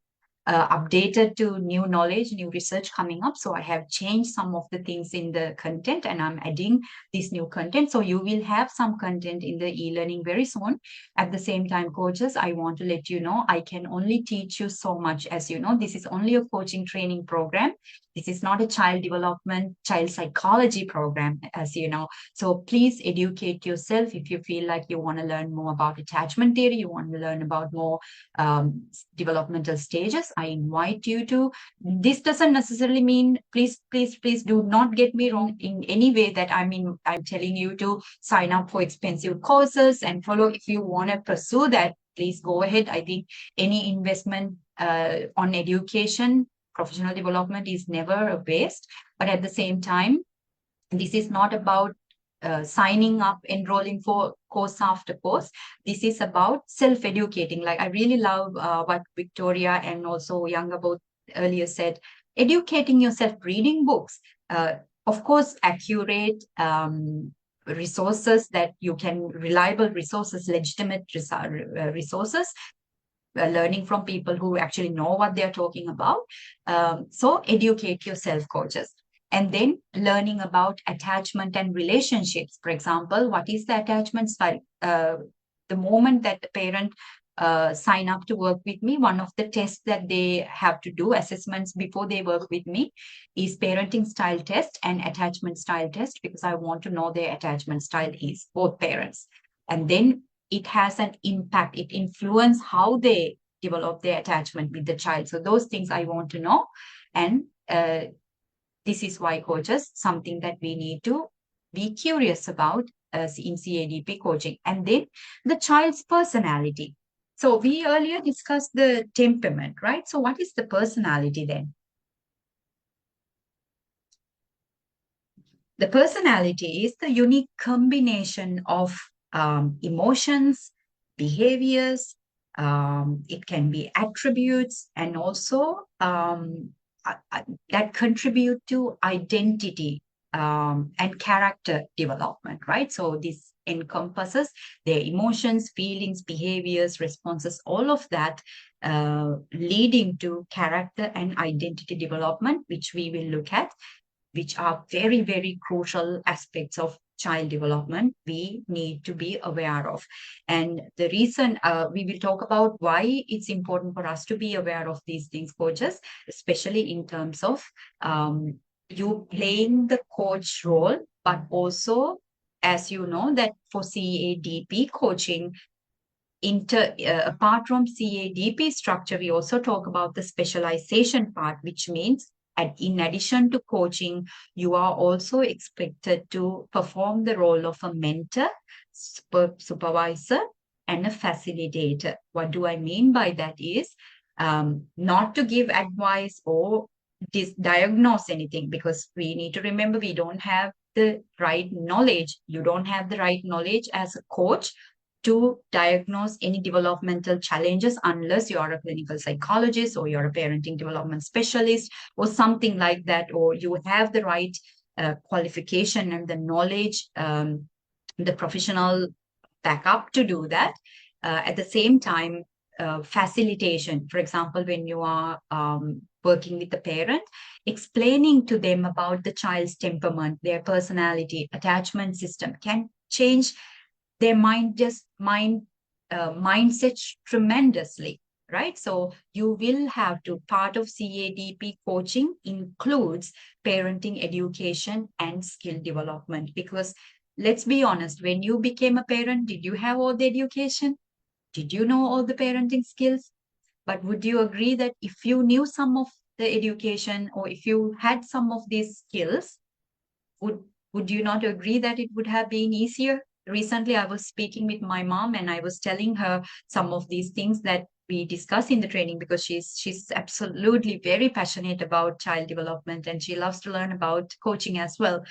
updated to new knowledge, new research coming up. So I have changed some of the things in the content and I'm adding this new content. So you will have some content in the e-learning very soon. At the same time, coaches, I want to let you know, I can only teach you so much. As you know, this is only a coaching training program. This is not a child development, child psychology program, as you know. So please educate yourself. If you feel like you want to learn more about attachment theory, you want to learn about more developmental stages, I invite you to. This doesn't necessarily mean, please do not get me wrong in any way, that I'm telling you to sign up for expensive courses and follow. If you want to pursue that, please go ahead. I think any investment on education, professional development is never a waste. But at the same time, this is not about signing up, enrolling for course after course. This is about self-educating. Like I really love what Victoria and also Younger both earlier said, educating yourself, reading books, of course, accurate resources that you can, reliable resources, legitimate resources, learning from people who actually know what they're talking about. So educate yourself, coaches. And then learning about attachment and relationships. For example, what is the attachment style? The moment that the parent sign up to work with me, one of the tests that they have to do, assessments before they work with me, is parenting style test and attachment style test, because I want to know their attachment style is, both parents. And then it has an impact. It influences how they develop their attachment with the child. So those things I want to know. And this is why, coaches, something that we need to be curious about in CADP coaching. And then the child's personality. So we earlier discussed the temperament, right? So what is the personality then? The personality is the unique combination of emotions, behaviors, it can be attributes, and also that contribute to identity and character development, right? So this encompasses their emotions, feelings, behaviors, responses, all of that leading to character and identity development, which we will look at, which are very, very crucial aspects of child development we need to be aware of. And the reason we will talk about why it's important for us to be aware of these things, coaches, especially in terms of you playing the coach role, but also, as you know, that for CADP coaching, apart from CADP structure, we also talk about the specialization part, which means, and in addition to coaching, you are also expected to perform the role of a mentor, supervisor, and a facilitator. What do I mean by that is not to give advice or diagnose anything, because we need to remember we don't have the right knowledge. You don't have the right knowledge as a coach to diagnose any developmental challenges unless you are a clinical psychologist or you're a parenting development specialist or something like that, or you have the right qualification and the knowledge, the professional backup to do that. At the same time, facilitation, for example, when you are working with the parent, explaining to them about the child's temperament, their personality, attachment system can change their mindset tremendously, right? So you will have to, part of CADP coaching includes parenting education and skill development, because let's be honest, when you became a parent, did you have all the education? Did you know all the parenting skills? But would you agree that if you knew some of the education, or if you had some of these skills, would you not agree that it would have been easier? Recently, I was speaking with my mom and I was telling her some of these things, that we discuss in the training, because she's absolutely very passionate about child development, and she loves to learn about coaching as well.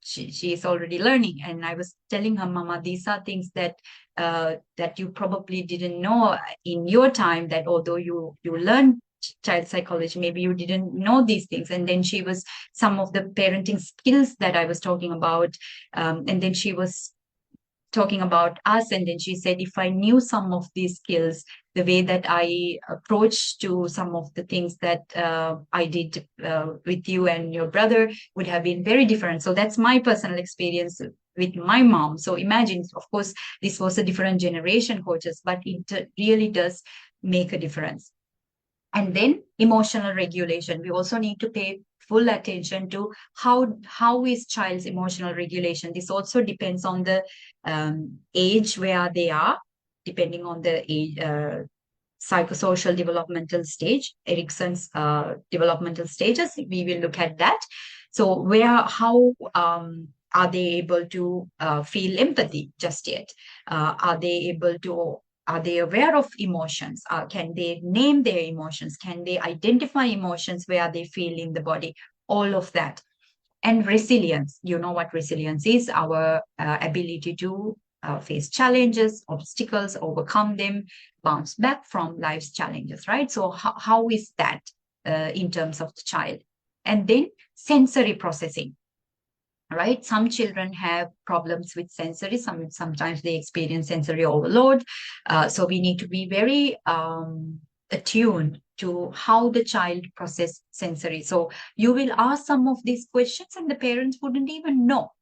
She is already learning, and I was telling her, Mama, these are things that that you probably didn't know in your time, that although you learned child psychology, maybe you didn't know these things. And then she was some of the parenting skills that I was talking about, and then she was talking about us, and then she said, if I knew some of these skills, the way that I approach to some of the things that I did with you and your brother would have been very different. So that's my personal experience with my mom. So imagine, of course, this was a different generation, coaches, but it really does make a difference. And then emotional regulation. We also need to pay full attention to how is child's emotional regulation. This also depends on the age where they are, depending on the age, psychosocial developmental stage, Erickson's developmental stages. We will look at that. So how are they able to feel empathy just yet? Are they aware of emotions? Can they name their emotions? Can they identify emotions where they feel in the body? All of that. And resilience. You know what resilience is, our ability to face challenges, obstacles, overcome them, bounce back from life's challenges, right? So how is that in terms of the child? And then sensory processing. Right, some children have problems with sensory. Sometimes they experience sensory overload. So we need to be very attuned to how the child process sensory. So you will ask some of these questions, and the parents wouldn't even know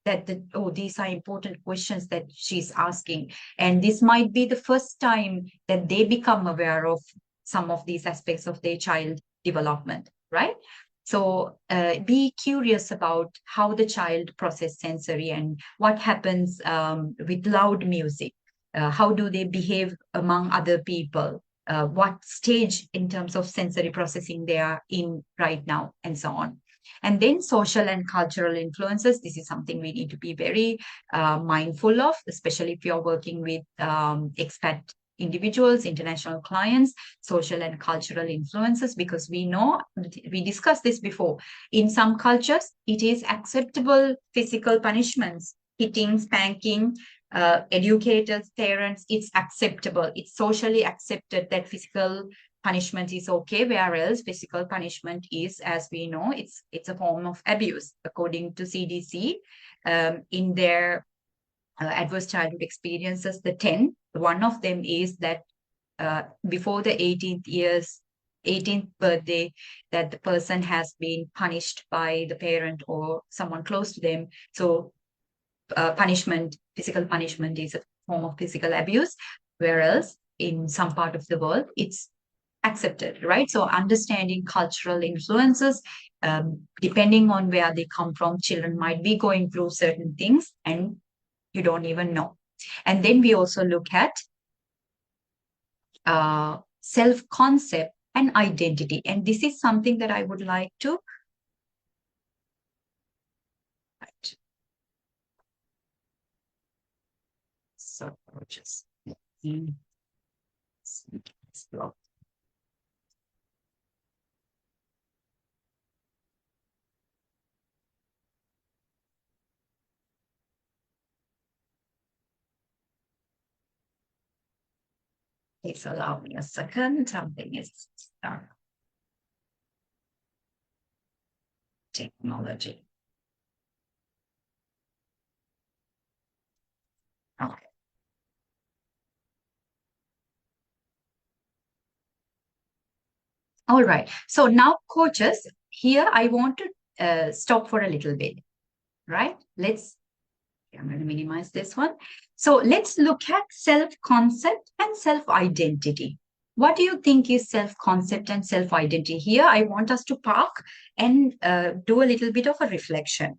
that these are important questions that she's asking. And this might be the first time that they become aware of some of these aspects of their child development, right? So be curious about how the child process sensory and what happens with loud music. How do they behave among other people? What stage in terms of sensory processing they are in right now, and so on. And then social and cultural influences. This is something we need to be very mindful of, especially if you're working with expat individuals, international clients, social and cultural influences, because we know, we discussed this before, in some cultures, it is acceptable physical punishments, hitting, spanking, educators, parents, it's acceptable. It's socially accepted that physical punishment is okay, whereas physical punishment is, as we know, it's a form of abuse, according to CDC, in their adverse childhood experiences, the 10. One of them is that before the 18th birthday, that the person has been punished by the parent or someone close to them. So physical punishment is a form of physical abuse, whereas in some part of the world, it's accepted, right? So understanding cultural influences, depending on where they come from, children might be going through certain things and you don't even know. And then we also look at self-concept and identity. And this is something that I would like to so just please allow me a second. Something is technology. Okay. All right. So now, coaches, here I want to stop for a little bit, right? I'm going to minimize this one. So let's look at self-concept and self-identity. What do you think is self-concept and self-identity? Here, I want us to park and do a little bit of a reflection.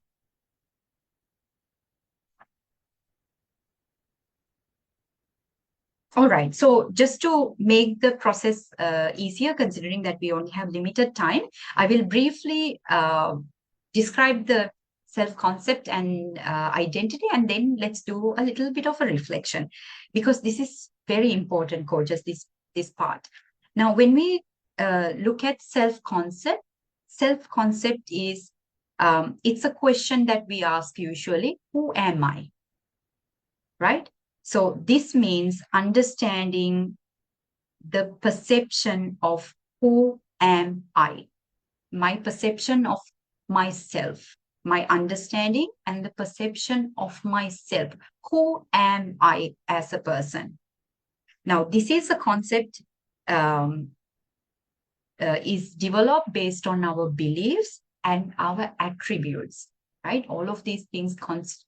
All right. So just to make the process easier, considering that we only have limited time, I will briefly describe the self-concept and identity, and then let's do a little bit of a reflection, because this is very important, coaches, this part. Now, when we look at self-concept is, it's a question that we ask usually, who am I? Right? So this means understanding the perception of who am I, my perception of myself, my understanding and the perception of myself. Who am I as a person? Now, this is a concept is developed based on our beliefs and our attributes, right? All of these things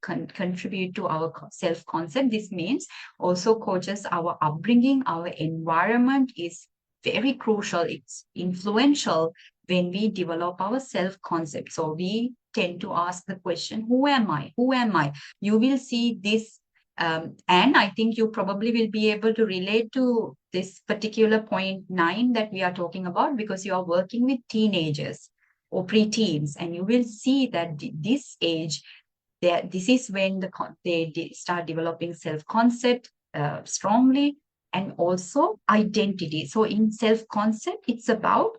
contribute to our self-concept. This means also, coaches, our upbringing, our environment is very crucial. It's influential when we develop our self-concept. So we tend to ask the question, who am I? Who am I? You will see this. And I think you probably will be able to relate to this particular point 9 that we are talking about, because you are working with teenagers or preteens, and you will see that this age, this is when they start developing self-concept strongly, and also identity. So in self-concept, it's about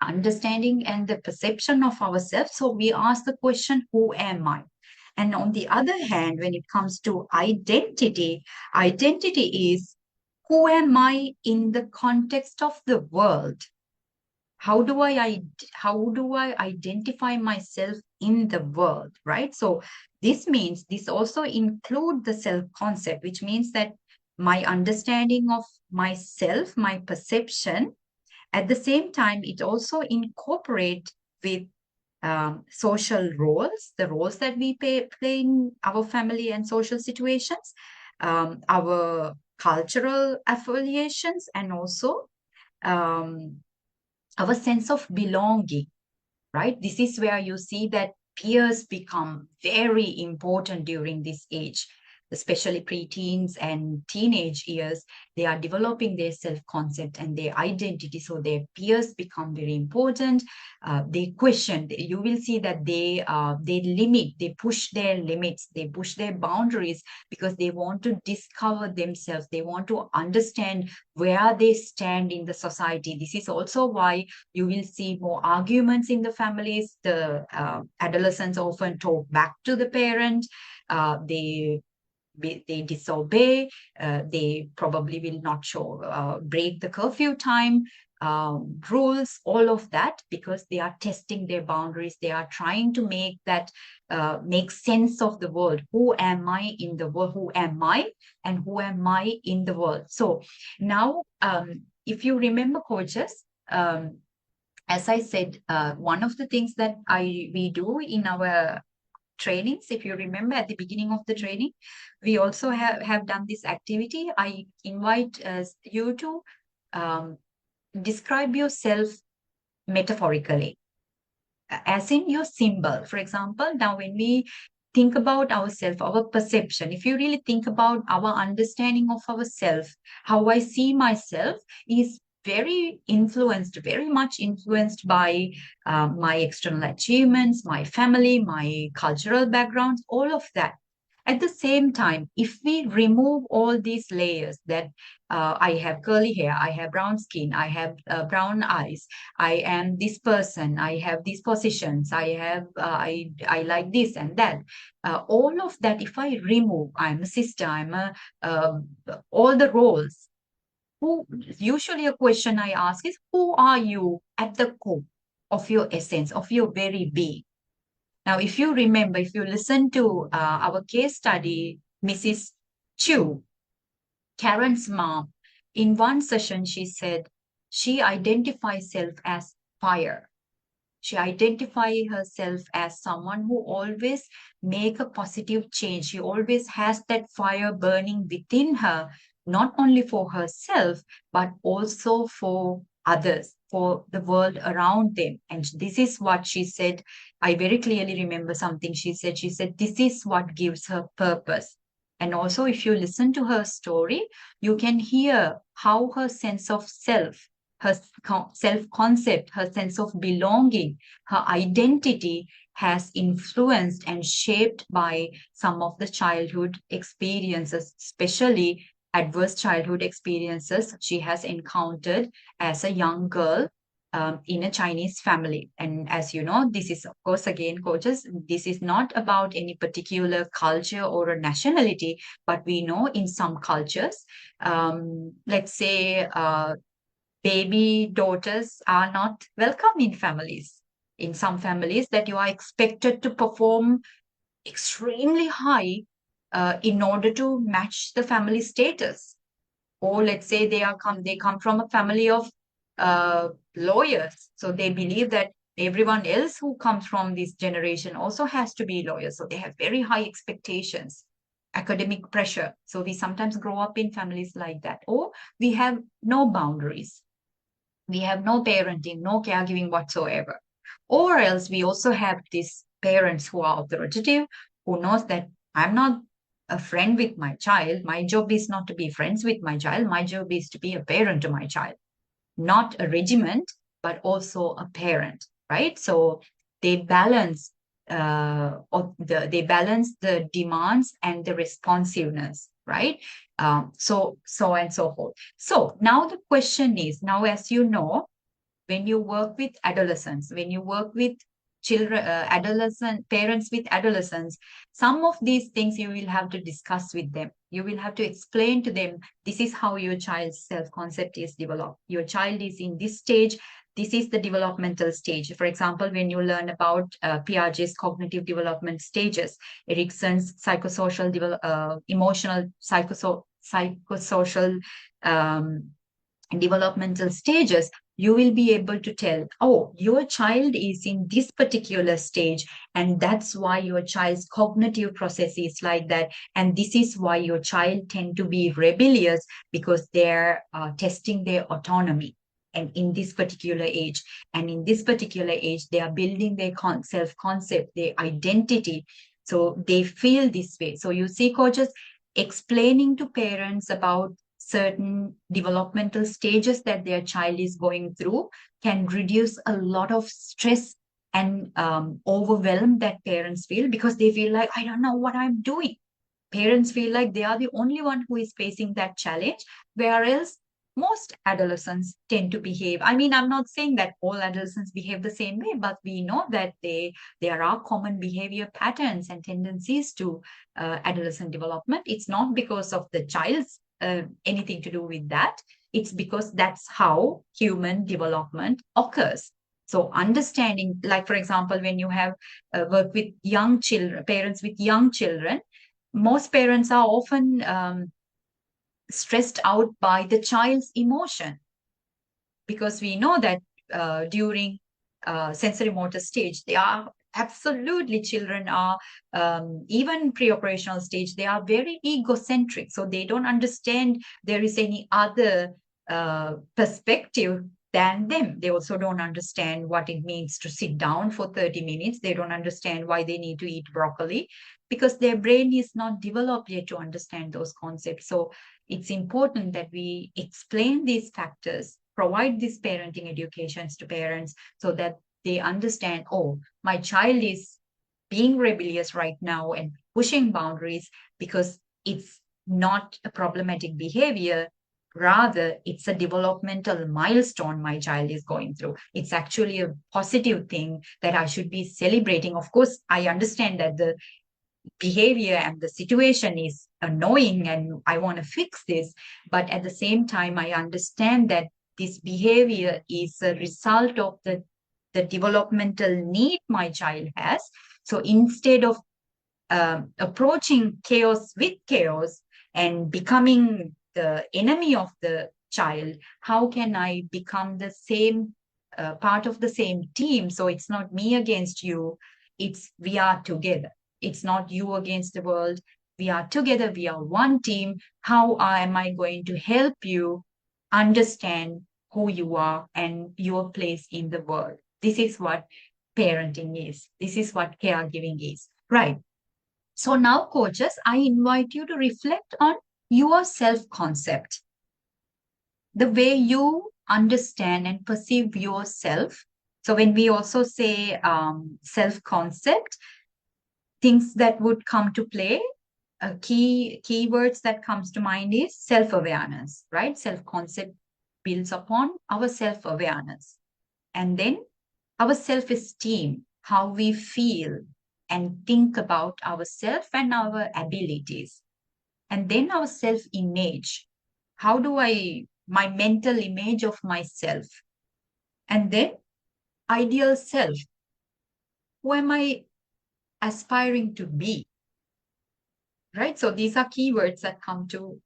understanding and the perception of ourselves. So we ask the question, who am I? And on the other hand, when it comes to identity, identity is, who am I in the context of the world? How do I identify myself in the world, right? So this means, this also includes the self-concept, which means that my understanding of myself, my perception, at the same time, it also incorporates with social roles, the roles that we play in our family and social situations, our cultural affiliations, and also our sense of belonging, right? This is where you see that peers become very important during this age, especially preteens and teenage years. They are developing their self-concept and their identity. So their peers become very important. They question, you will see that they limit, they push their limits, they push their boundaries, because they want to discover themselves. They want to understand where they stand in the society. This is also why you will see more arguments in the families. The adolescents often talk back to the parent. They disobey. They probably will not break the curfew time rules, all of that, because they are testing their boundaries. They are trying to make sense of the world. Who am I in the world? Who am I, and who am I in the world? So now, if you remember, coaches, as I said, one of the things that we do in our trainings, if you remember at the beginning of the training, we also have done this activity. I invite you to describe yourself metaphorically, as in your symbol. For example, now when we think about ourselves, our perception, if you really think about our understanding of ourselves, how I see myself is very much influenced by my external achievements, my family, my cultural backgrounds, all of that. At the same time, if we remove all these layers, that I have curly hair, I have brown skin, I have brown eyes, I am this person, I have these positions, I like this and that. All of that, if I remove, I'm a sister, all the roles. Usually a question I ask is, who are you at the core of your essence, of your very being? Now, if you remember, if you listen to our case study, Mrs. Chu, Karen's mom, in one session, she said she identifies herself as fire. She identifies herself as someone who always make a positive change. She always has that fire burning within her, not only for herself, but also for others, for the world around them. And this is what she said. I very clearly remember something she said. She said, this is what gives her purpose. And also, if you listen to her story, you can hear how her sense of self, her self-concept, her sense of belonging, her identity has influenced and shaped by some of the childhood experiences, especially adverse childhood experiences she has encountered as a young girl in a Chinese family. And as you know, this is, of course, again, coaches, this is not about any particular culture or a nationality, but we know in some cultures, let's say, baby daughters are not welcome in families. In some families, that you are expected to perform extremely high in order to match the family status. Or let's say they come from a family of lawyers, so they believe that everyone else who comes from this generation also has to be lawyers. So they have very high expectations, academic pressure. So we sometimes grow up in families like that. Or we have no boundaries. We have no parenting, no caregiving whatsoever. Or else we also have these parents who are authoritative, who knows that I'm not a friend with my child. My job is not to be friends with my child. My job is to be a parent to my child, not a regiment, but also a parent, right? So they balance they balance the demands and the responsiveness, right? So and so forth. So now the question is, now as you know, when you work with adolescents, when you work with children, adolescent parents with adolescents, some of these things you will have to discuss with them. You will have to explain to them, this is how your child's self-concept is developed. Your child is in this stage. This is the developmental stage. For example, when you learn about Piaget's cognitive development stages, Erikson's emotional psychosocial developmental stages, you will be able to tell, oh, your child is in this particular stage, and that's why your child's cognitive process is like that. And this is why your child tend to be rebellious, because they're testing their autonomy. And in this particular age, they are building their self-concept, their identity. So they feel this way. So you see, coaches explaining to parents about certain developmental stages that their child is going through can reduce a lot of stress and overwhelm that parents feel, because they feel like, I don't know what I'm doing. Parents feel like they are the only one who is facing that challenge, whereas most adolescents tend to behave. I mean, I'm not saying that all adolescents behave the same way, but we know that there are common behavior patterns and tendencies to adolescent development. It's not because of the child's anything to do with that. It's because that's how human development occurs. So understanding, like, for example, when you have work with young children, parents with young children, most parents are often stressed out by the child's emotion, because we know that during sensory motor stage, they are absolutely, children are even pre-operational stage, they are very egocentric. So they don't understand there is any other perspective than them. They also don't understand what it means to sit down for 30 minutes. They don't understand why they need to eat broccoli, because their brain is not developed yet to understand those concepts. So it's important that we explain these factors, provide these parenting educations to parents, so that they understand, oh, my child is being rebellious right now and pushing boundaries because it's not a problematic behavior. Rather, it's a developmental milestone my child is going through. It's actually a positive thing that I should be celebrating. Of course, I understand that the behavior and the situation is annoying and I want to fix this. But at the same time, I understand that this behavior is a result of the developmental need my child has. So instead of approaching chaos with chaos and becoming the enemy of the child, how can I become the same part of the same team? So it's not me against you, it's we are together. It's not you against the world. We are together. We are one team. How am I going to help you understand who you are and your place in the world? This is what parenting is. This is what caregiving is. Right. So now, coaches, I invite you to reflect on your self-concept, the way you understand and perceive yourself. So when we also say self-concept, things that would come to play keywords that comes to mind is self-awareness, right? Self-concept builds upon our self-awareness. And then our self-esteem, how we feel and think about ourselves and our abilities. And then our self-image. How do my mental image of myself? And then ideal self. Who am I aspiring to be? Right? So these are keywords that come to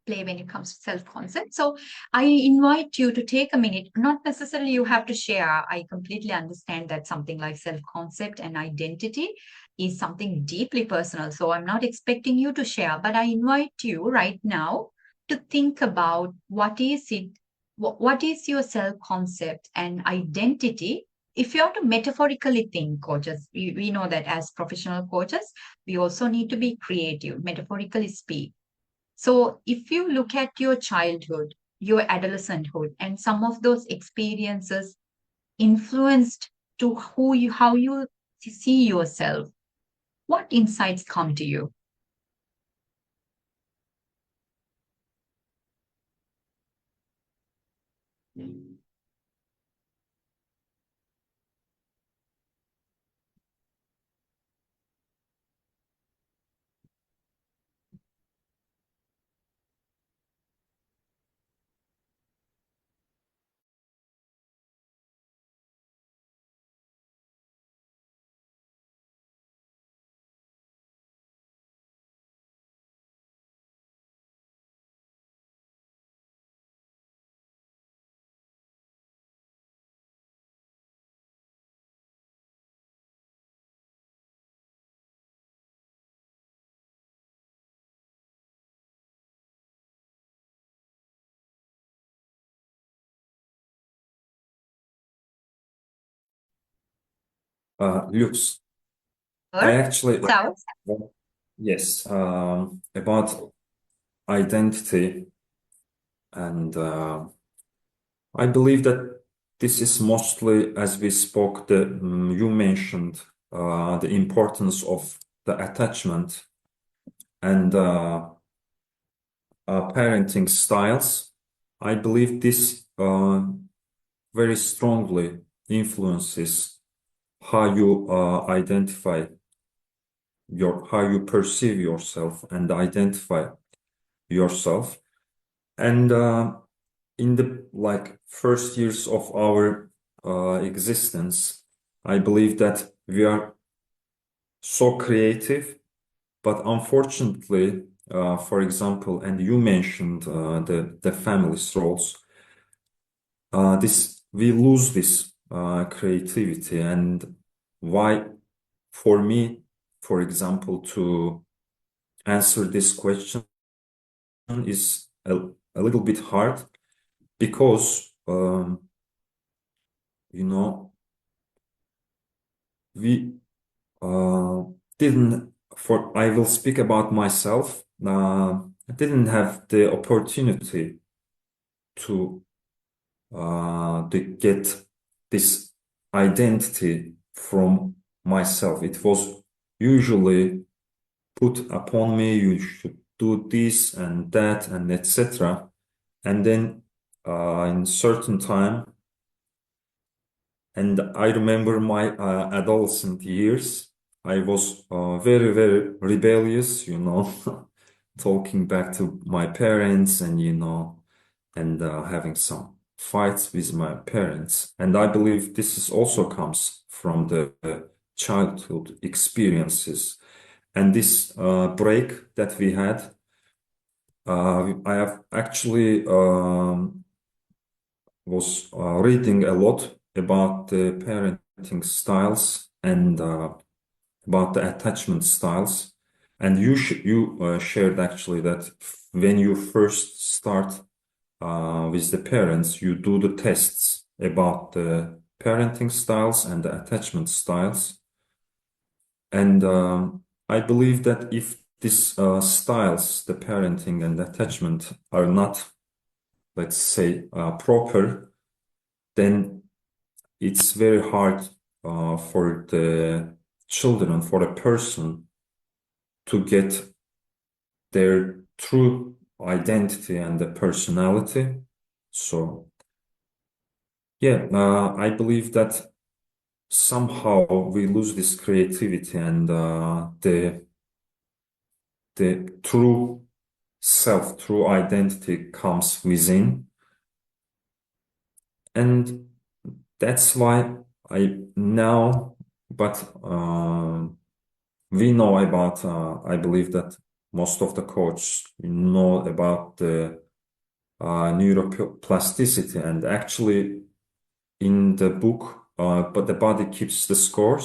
play when it comes to self-concept. So I invite you to take a minute, not necessarily you have to share. I completely understand that something like self-concept and identity is something deeply personal. So I'm not expecting you to share, but I invite you right now to think about what is it, what is your self-concept and identity. If you have to metaphorically think, coaches, we know that as professional coaches, we also need to be creative, metaphorically speak. So if you look at your childhood, your adolescenthood, and some of those experiences influenced to how you see yourself, what insights come to you? Lux, I actually, yes, about identity, and I believe that this is mostly, as we spoke, you mentioned the importance of the attachment and parenting styles. I believe this very strongly influences how you identify how you perceive yourself and identify yourself. And in the first years of our existence, I believe that we are so creative, but unfortunately, for example, and you mentioned the family's roles, we lose this creativity. And why, for me, for example, to answer this question is a little bit hard, because you know, we didn't, for I will speak about myself, I didn't have the opportunity to get this identity from myself. It was usually put upon me, you should do this and that and etc. And then in certain time, and I remember my adolescent years, I was very, very rebellious, talking back to my parents, and and having some fights with my parents. And I believe this is also comes from the childhood experiences. And this break that we had, I have actually was reading a lot about the parenting styles and about the attachment styles. And you shared actually that when you first start with the parents, you do the tests about the parenting styles and the attachment styles. And I believe that if these styles, the parenting and attachment, are not, let's say, proper, then it's very hard for the children, for a person, to get their true identity and the personality. So yeah, I believe that somehow we lose this creativity and the true self, true identity comes within. And that's why we know about, I believe that most of the coaches know about the neuroplasticity, and actually in the book, but the body keeps the score.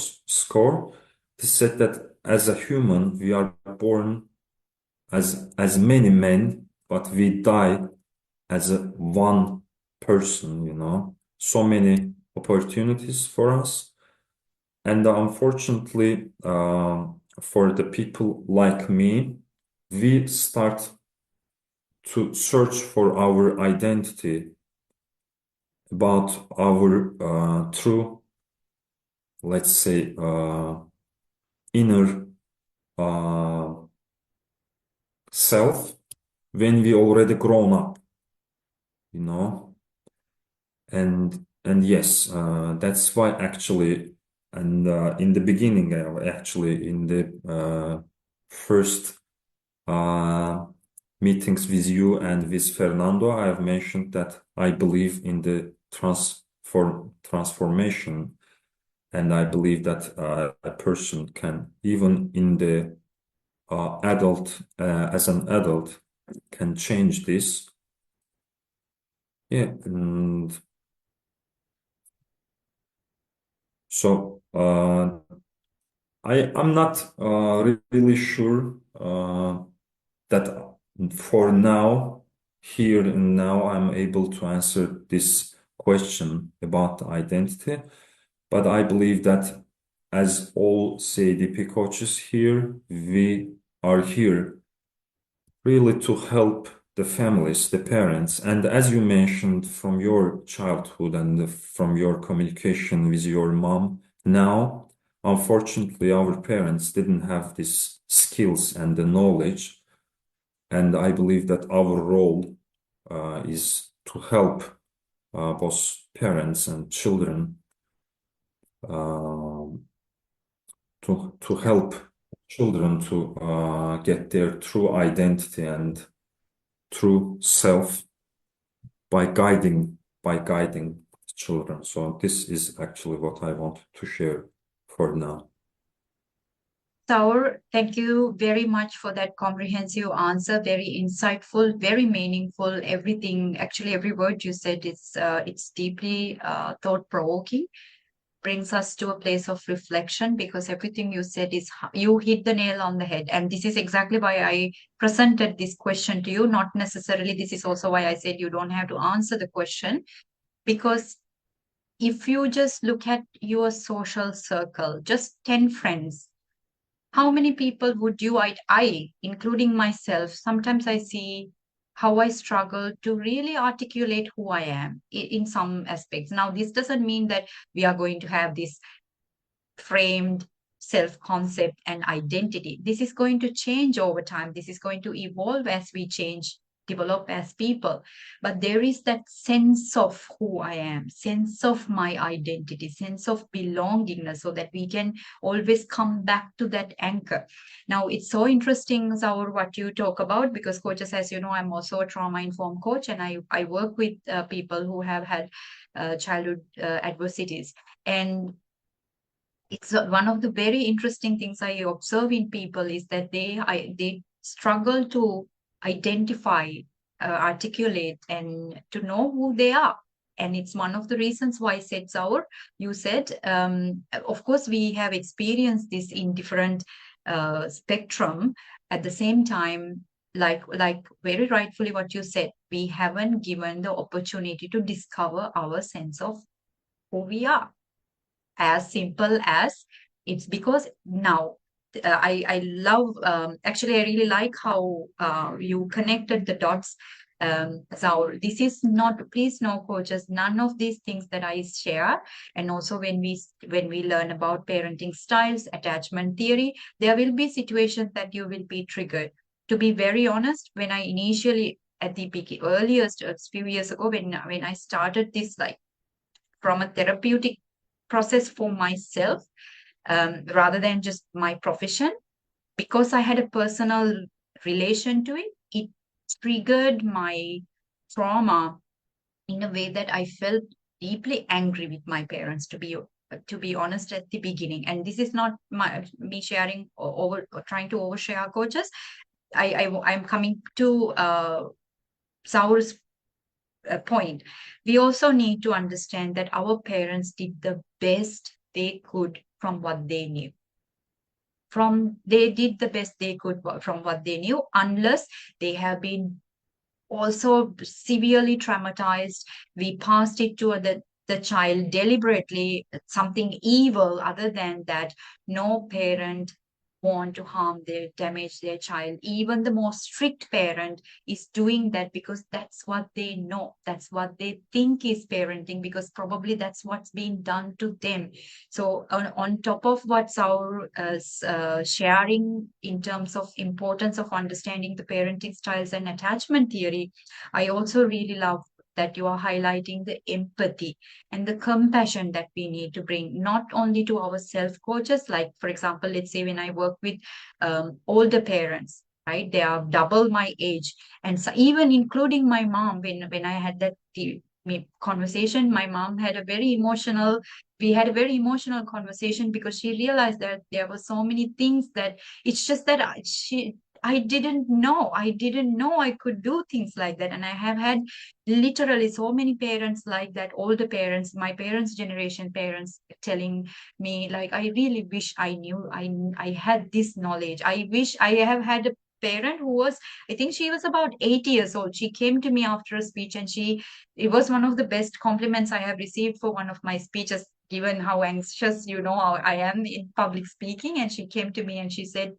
They said that as a human, we are born as many men, but we die as one person, you know. So many opportunities for us. And unfortunately, for the people like me, we start to search for our identity, about our true, let's say, inner self when we already grown up, you know. And yes, that's why actually, and in the beginning, actually in the first meetings with you and with Fernando, I have mentioned that I believe in the transformation, and I believe that a person can, even in the as an adult, can change this. Yeah, and so I'm not really sure that for now, here and now, I'm able to answer this question about identity. But I believe that as all CADP coaches here, we are here really to help the families, the parents. And as you mentioned from your childhood and from your communication with your mom, now, unfortunately, our parents didn't have these skills and the knowledge. And I believe that our role is to help both parents and children, to help children to get their true identity and true self by guiding children. So this is actually what I want to share for now. Saur, thank you very much for that comprehensive answer. Very insightful, very meaningful. Everything, actually, every word you said is it's deeply thought-provoking. Brings us to a place of reflection, because everything you said is, you hit the nail on the head. And this is exactly why I presented this question to you. Not necessarily, this is also why I said you don't have to answer the question, because if you just look at your social circle, just 10 friends, how many people would you, including myself, sometimes I see how I struggle to really articulate who I am in some aspects. Now, this doesn't mean that we are going to have this framed self-concept and identity. This is going to change over time. This is going to evolve as we change, develop as people. But there is that sense of who I am, sense of my identity, sense of belongingness, so that we can always come back to that anchor. Now, it's so interesting, Zaur, what you talk about, because coaches, as you know, I'm also a trauma-informed coach, and I work with people who have had childhood adversities. And it's one of the very interesting things I observe in people is that they struggle to identify, articulate, and to know who they are. And it's one of the reasons why I said, Zaur, you said, of course, we have experienced this in different spectrum. At the same time, like very rightfully what you said, we haven't given the opportunity to discover our sense of who we are. As simple as, it's because now I love, actually I really like how you connected the dots So this is not, please know coaches, none of these things that I share. And also when we learn about parenting styles, attachment theory, there will be situations that you will be triggered. To be very honest, when I initially at the earliest a few years ago, when I started this, like from a therapeutic process for myself, rather than just my profession, because I had a personal relation to it, it triggered my trauma in a way that I felt deeply angry with my parents, to be honest, at the beginning. And this is not me sharing or trying to overshare coaches. I'm coming to Saur's point. We also need to understand that our parents did the best they could from what they knew. They did the best they could from what they knew, unless they have been also severely traumatized. We passed it to the child deliberately, something evil. Other than that, no parent want to harm damage their child. Even the most strict parent is doing that because that's what they know, that's what they think is parenting, because probably that's what's being done to them. So on top of what's our sharing in terms of importance of understanding the parenting styles and attachment theory, I also really love that you are highlighting the empathy and the compassion that we need to bring not only to our self coaches. Like, for example, let's say when I work with older parents, right? They are double my age. And so even including my mom, when I had that conversation, my mom had a very emotional, we had a very emotional conversation because she realized that there were so many things that it's just that I didn't know. I didn't know I could do things like that. And I have had literally so many parents like that, older parents, my parents' generation parents, telling me, like, I really wish I knew, I had this knowledge. I wish I have had a parent who was, I think she was about 80 years old. She came to me after a speech, and it was one of the best compliments I have received for one of my speeches, given how anxious, I am in public speaking. And she came to me and she said,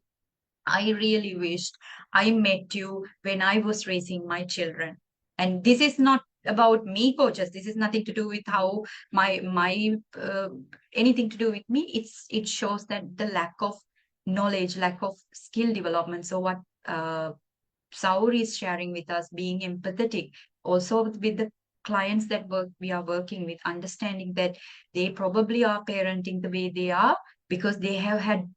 I really wished I met you when I was raising my children. And this is not about me, coaches. This is nothing to do with how my anything to do with me. It shows that the lack of knowledge, lack of skill development. So what Saur is sharing with us, being empathetic, also with the clients that we are working with, understanding that they probably are parenting the way they are because they have had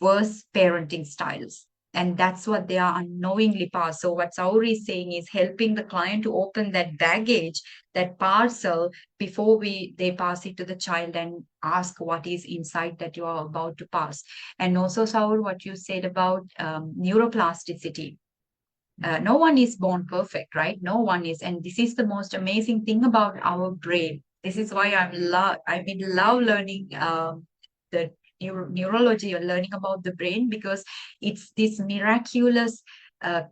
worse parenting styles. And that's what they are unknowingly passed. So what Sauri is saying is helping the client to open that baggage, that parcel, before they pass it to the child and ask what is inside that you are about to pass. And also, Saur, what you said about neuroplasticity. No one is born perfect, right? No one is. And this is the most amazing thing about our brain. This is why I love learning the neurology or learning about the brain, because it's this miraculous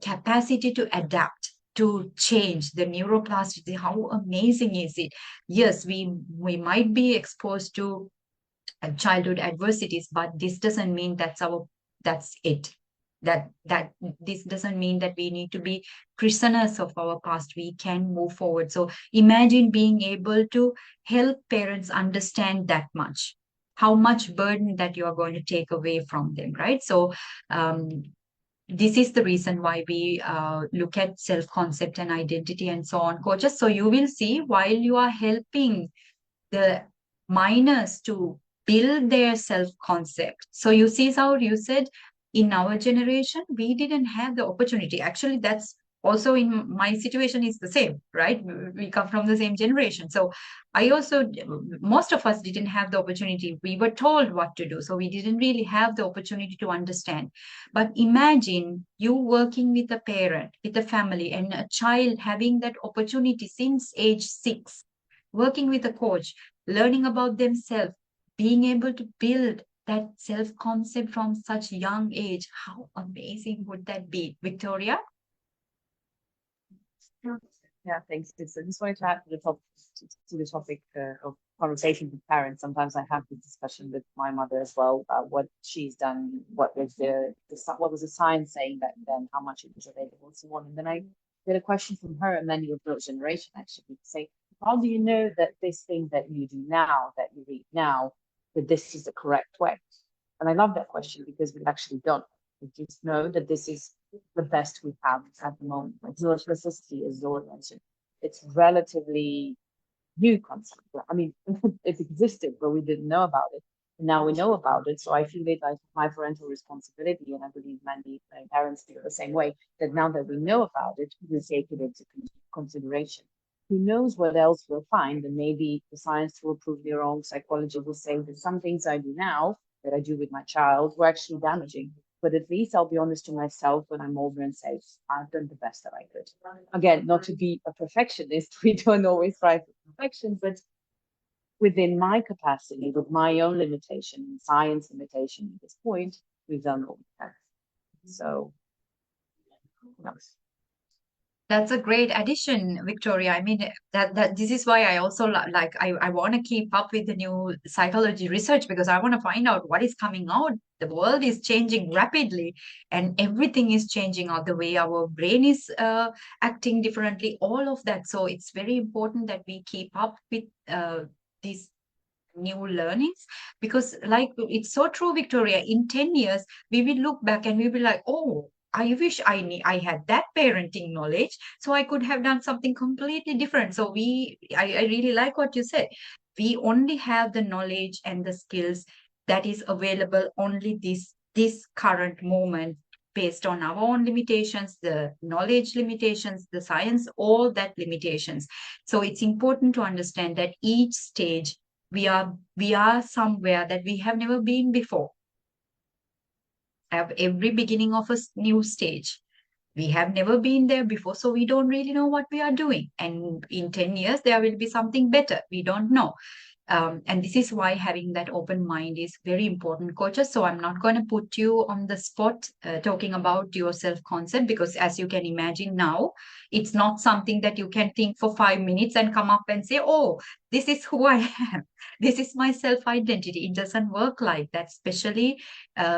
capacity to adapt, to change, the neuroplasticity. How amazing is it? Yes, we might be exposed to childhood adversities, but this doesn't mean that's it. That this doesn't mean that we need to be prisoners of our past. We can move forward. So imagine being able to help parents understand that much, how much burden that you are going to take away from them, right? So this is the reason why we look at self-concept and identity and so on, coaches. So you will see, while you are helping the minors to build their self-concept. So you see how you said in our generation, we didn't have the opportunity. Actually, that's also in my situation is the same, right? We come from the same generation. So most of us didn't have the opportunity. We were told what to do. So we didn't really have the opportunity to understand. But imagine you working with a parent, with a family, and a child having that opportunity since age 6, working with a coach, learning about themselves, being able to build that self-concept from such young age. How amazing would that be, Victoria? Yeah, thanks. I just wanted to add to the topic of conversation with parents. Sometimes I have this discussion with my mother as well about what she's done, what was the science saying back then, how much it was available, and so on. And then I We had a question from her and many of those generation actually say, how do you know that this thing that you do now, that you read now, that this is the correct way? And I love that question because we actually don't. We just know that this is the best we have at the moment. Like neuroplasticity, as Zoe mentioned, it's relatively new concept. I mean, it existed, but we didn't know about it. And now we know about it. So I feel it like my parental responsibility, and I believe many parents feel the same way, that now that we know about it, we take it into consideration. Who knows what else we'll find, and maybe the science will prove me wrong. Psychology will say that some things I do now that I do with my child were actually damaging. But at least I'll be honest to myself when I'm older and say, I've done the best that I could. Again, not to be a perfectionist, we don't always strive for perfection, but within my capacity, with my own limitation, science limitation at this point, we've done what we can. So, That's a great addition, Victoria. I mean, that this is why I also like I want to keep up with the new psychology research, because I want to find out what is coming out. The world is changing rapidly, and everything is changing out. The way our brain is acting differently, all of that. So it's very important that we keep up with these new learnings, because like it's so true, Victoria, in 10 years we will look back and we will be like, oh, I wish I had that parenting knowledge, so I could have done something completely different. So I really like what you said. We only have the knowledge and the skills that is available only this current moment, based on our own limitations, the knowledge limitations, the science, all that limitations. So it's important to understand that each stage we are somewhere that we have never been before. At every beginning of a new stage, we have never been there before, so we don't really know what we are doing. And in 10 years, there will be something better. We don't know. And this is why having that open mind is very important, coaches. So I'm not going to put you on the spot talking about your self-concept, because as you can imagine now, it's not something that you can think for 5 minutes and come up and say, oh, this is who I am. This is my self-identity. It doesn't work like that, especially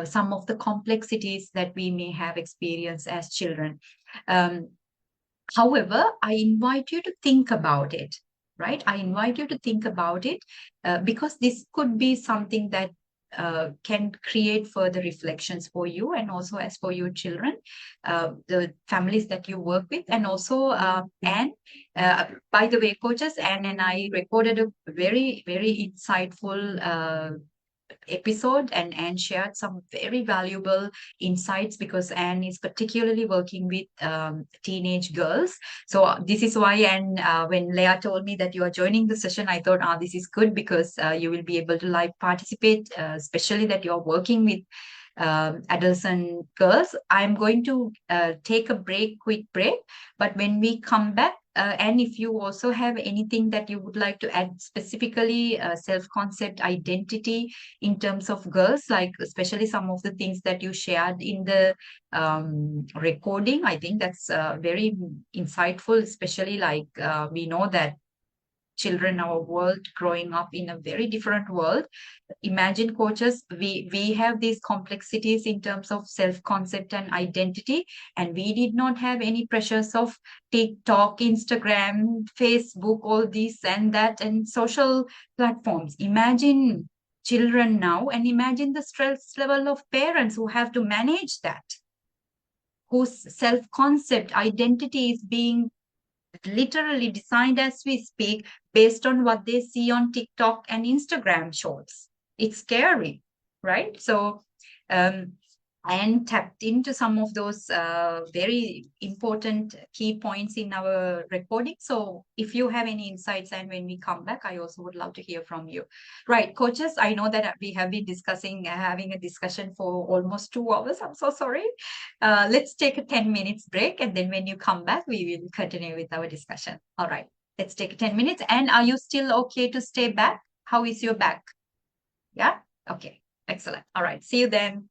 some of the complexities that we may have experienced as children. However, I invite you to think about it. Right? I invite you to think about it because this could be something that can create further reflections for you, and also as for your children, the families that you work with, and also Anne. By the way, coaches, Anne and I recorded a very, very insightful episode, and shared some very valuable insights, because Anne is particularly working with teenage girls. So this is why, and when Leah told me that you are joining the session, I thought, this is good, because you will be able to live participate, especially that you're working with adolescent girls. I'm going to take a quick break, but when we come back, and if you also have anything that you would like to add, specifically self-concept, identity in terms of girls, like especially some of the things that you shared in the recording, I think that's very insightful, especially like we know that children, our world, growing up in a very different world. Imagine, coaches, we have these complexities in terms of self-concept and identity, and we did not have any pressures of TikTok, Instagram, Facebook, all this and that, and social platforms. Imagine children now, and imagine the stress level of parents who have to manage that, whose self-concept, identity is being literally designed as we speak based on what they see on TikTok and Instagram shorts. It's scary, right? So, and tapped into some of those very important key points in our recording. So if you have any insights, and when we come back, I also would love to hear from you. Right, coaches, I know that we have been discussing, having a discussion for almost 2 hours. I'm so sorry. Let's take a 10 minutes break, and then when you come back, we will continue with our discussion. All right, let's take 10 minutes. And are you still okay to stay back? How is your back? Yeah? Okay, excellent. All right, see you then.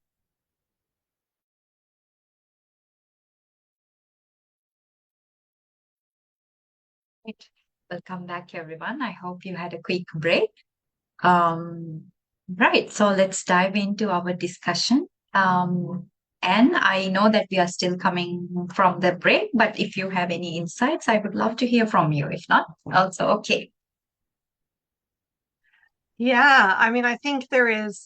Welcome back, everyone. I hope you had a quick break. Right, so let's dive into our discussion. And I know that we are still coming from the break, but if you have any insights, I would love to hear from you. If not, also okay. Yeah, I mean, I think there is,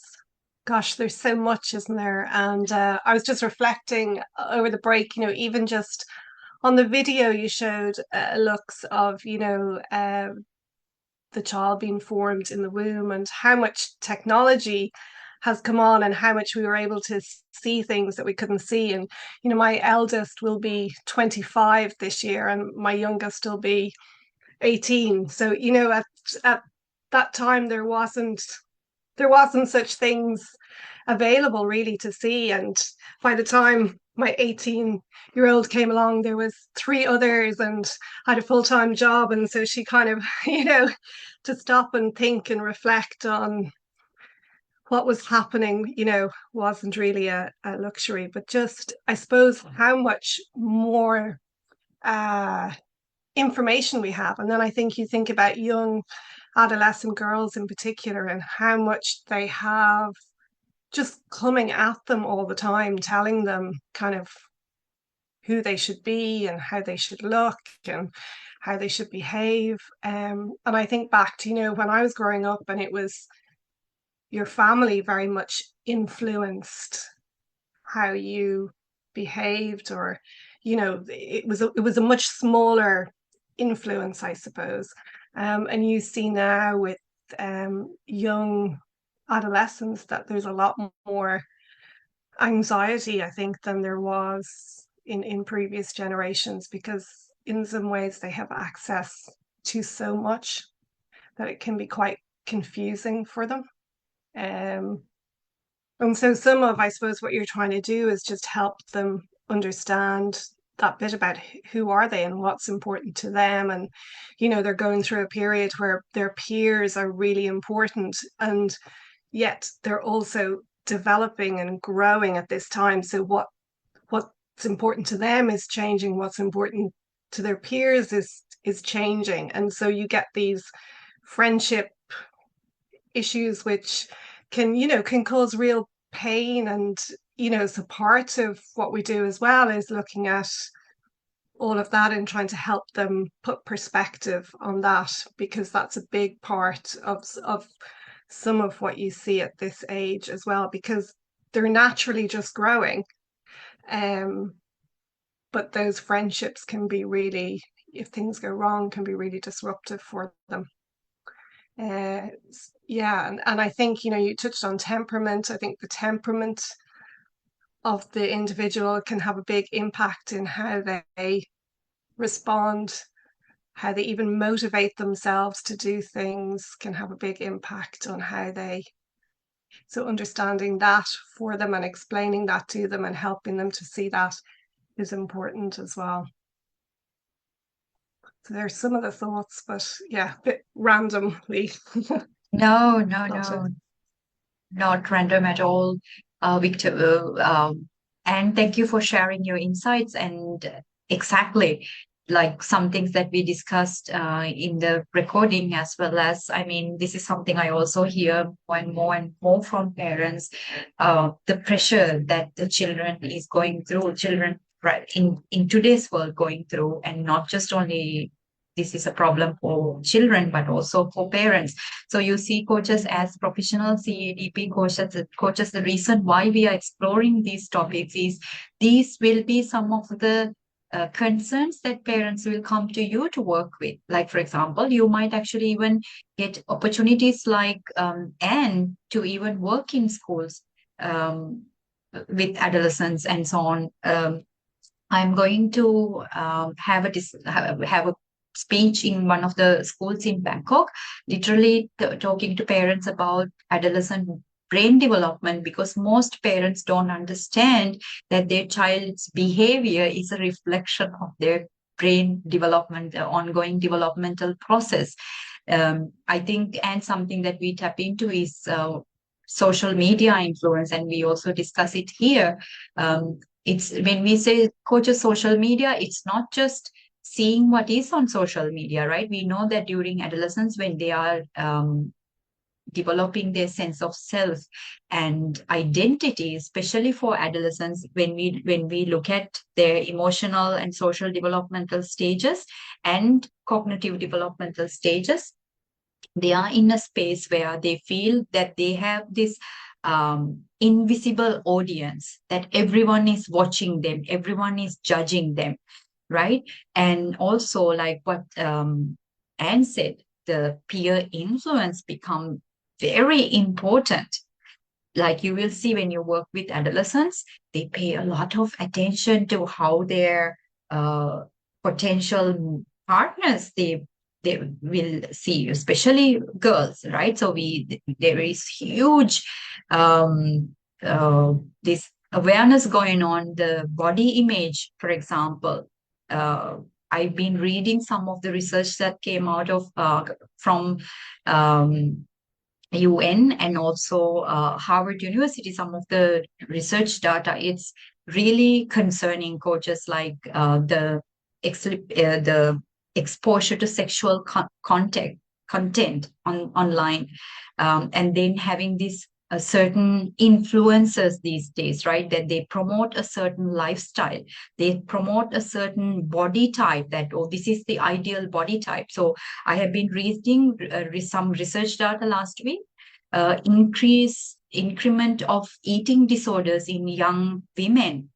gosh, there's so much, isn't there? And I was just reflecting over the break, even just on the video you showed looks of, the child being formed in the womb and how much technology has come on and how much we were able to see things that we couldn't see. And, my eldest will be 25 this year and my youngest will be 18. So, at that time there wasn't such things available really to see. And by the time my 18-year-old came along, there was 3 others and I had a full-time job. And so she kind of, to stop and think and reflect on what was happening, wasn't really a luxury, but just, I suppose, how much more information we have. And then I think you think about young adolescent girls in particular and how much they have just coming at them all the time, telling them kind of who they should be and how they should look and how they should behave. And I think back to, when I was growing up and it was your family very much influenced how you behaved, or, it was a much smaller influence, I suppose. And you see now with young adolescents that there's a lot more anxiety, I think, than there was in previous generations, because in some ways they have access to so much that it can be quite confusing for them. And so some of, I suppose, what you're trying to do is just help them understand that bit about who are they and what's important to them. And, they're going through a period where their peers are really important, and yet they're also developing and growing at this time. So what's important to them is changing. What's important to their peers is changing. And so you get these friendship issues which can cause real pain. And so part of what we do as well is looking at all of that and trying to help them put perspective on that, because that's a big part of some of what you see at this age as well, because they're naturally just growing. But those friendships can be really, if things go wrong, can be really disruptive for them. Yeah, and I think, you touched on temperament. I think the temperament of the individual can have a big impact in how they respond, how they even motivate themselves to do things can have a big impact on how they. So understanding that for them and explaining that to them and helping them to see that is important as well. So there's some of the thoughts, but yeah, a bit randomly. No, Not not random at all, Victor. And thank you for sharing your insights and exactly like some things that we discussed in the recording, as well as, I mean, this is something I also hear more and more from parents, the pressure that the children is going through, children right in today's world going through, and not just only this is a problem for children, but also for parents. So you see coaches as professional CADP coaches, the reason why we are exploring these topics is these will be some of the concerns that parents will come to you to work with. Like, for example, you might actually even get opportunities like and to even work in schools with adolescents and so on. I'm going to have a speech in one of the schools in Bangkok, literally talking to parents about adolescent brain development, because most parents don't understand that their child's behavior is a reflection of their brain development, ongoing developmental process. I think, and something that we tap into is social media influence, and we also discuss it here. It's when we say coaches social media, it's not just seeing what is on social media, right? We know that during adolescence, when they are developing their sense of self and identity, especially for adolescents, when we look at their emotional and social developmental stages and cognitive developmental stages, they are in a space where they feel that they have this invisible audience, that everyone is watching them, everyone is judging them, right? And also, like what Anne said, the peer influence become very important. Like you will see when you work with adolescents, they pay a lot of attention to how their potential partners they will see, especially girls, right? So there is huge this awareness going on, the body image, for example. I've been reading some of the research that came out of from UN and also Harvard University, some of the research data. It's really concerning, coaches, like the exposure to sexual content online, and then having these certain influencers these days, right? That they promote a certain lifestyle, they promote a certain body type, that, oh, this is the ideal body type. So I have been reading some research data last week, increment of eating disorders in young women,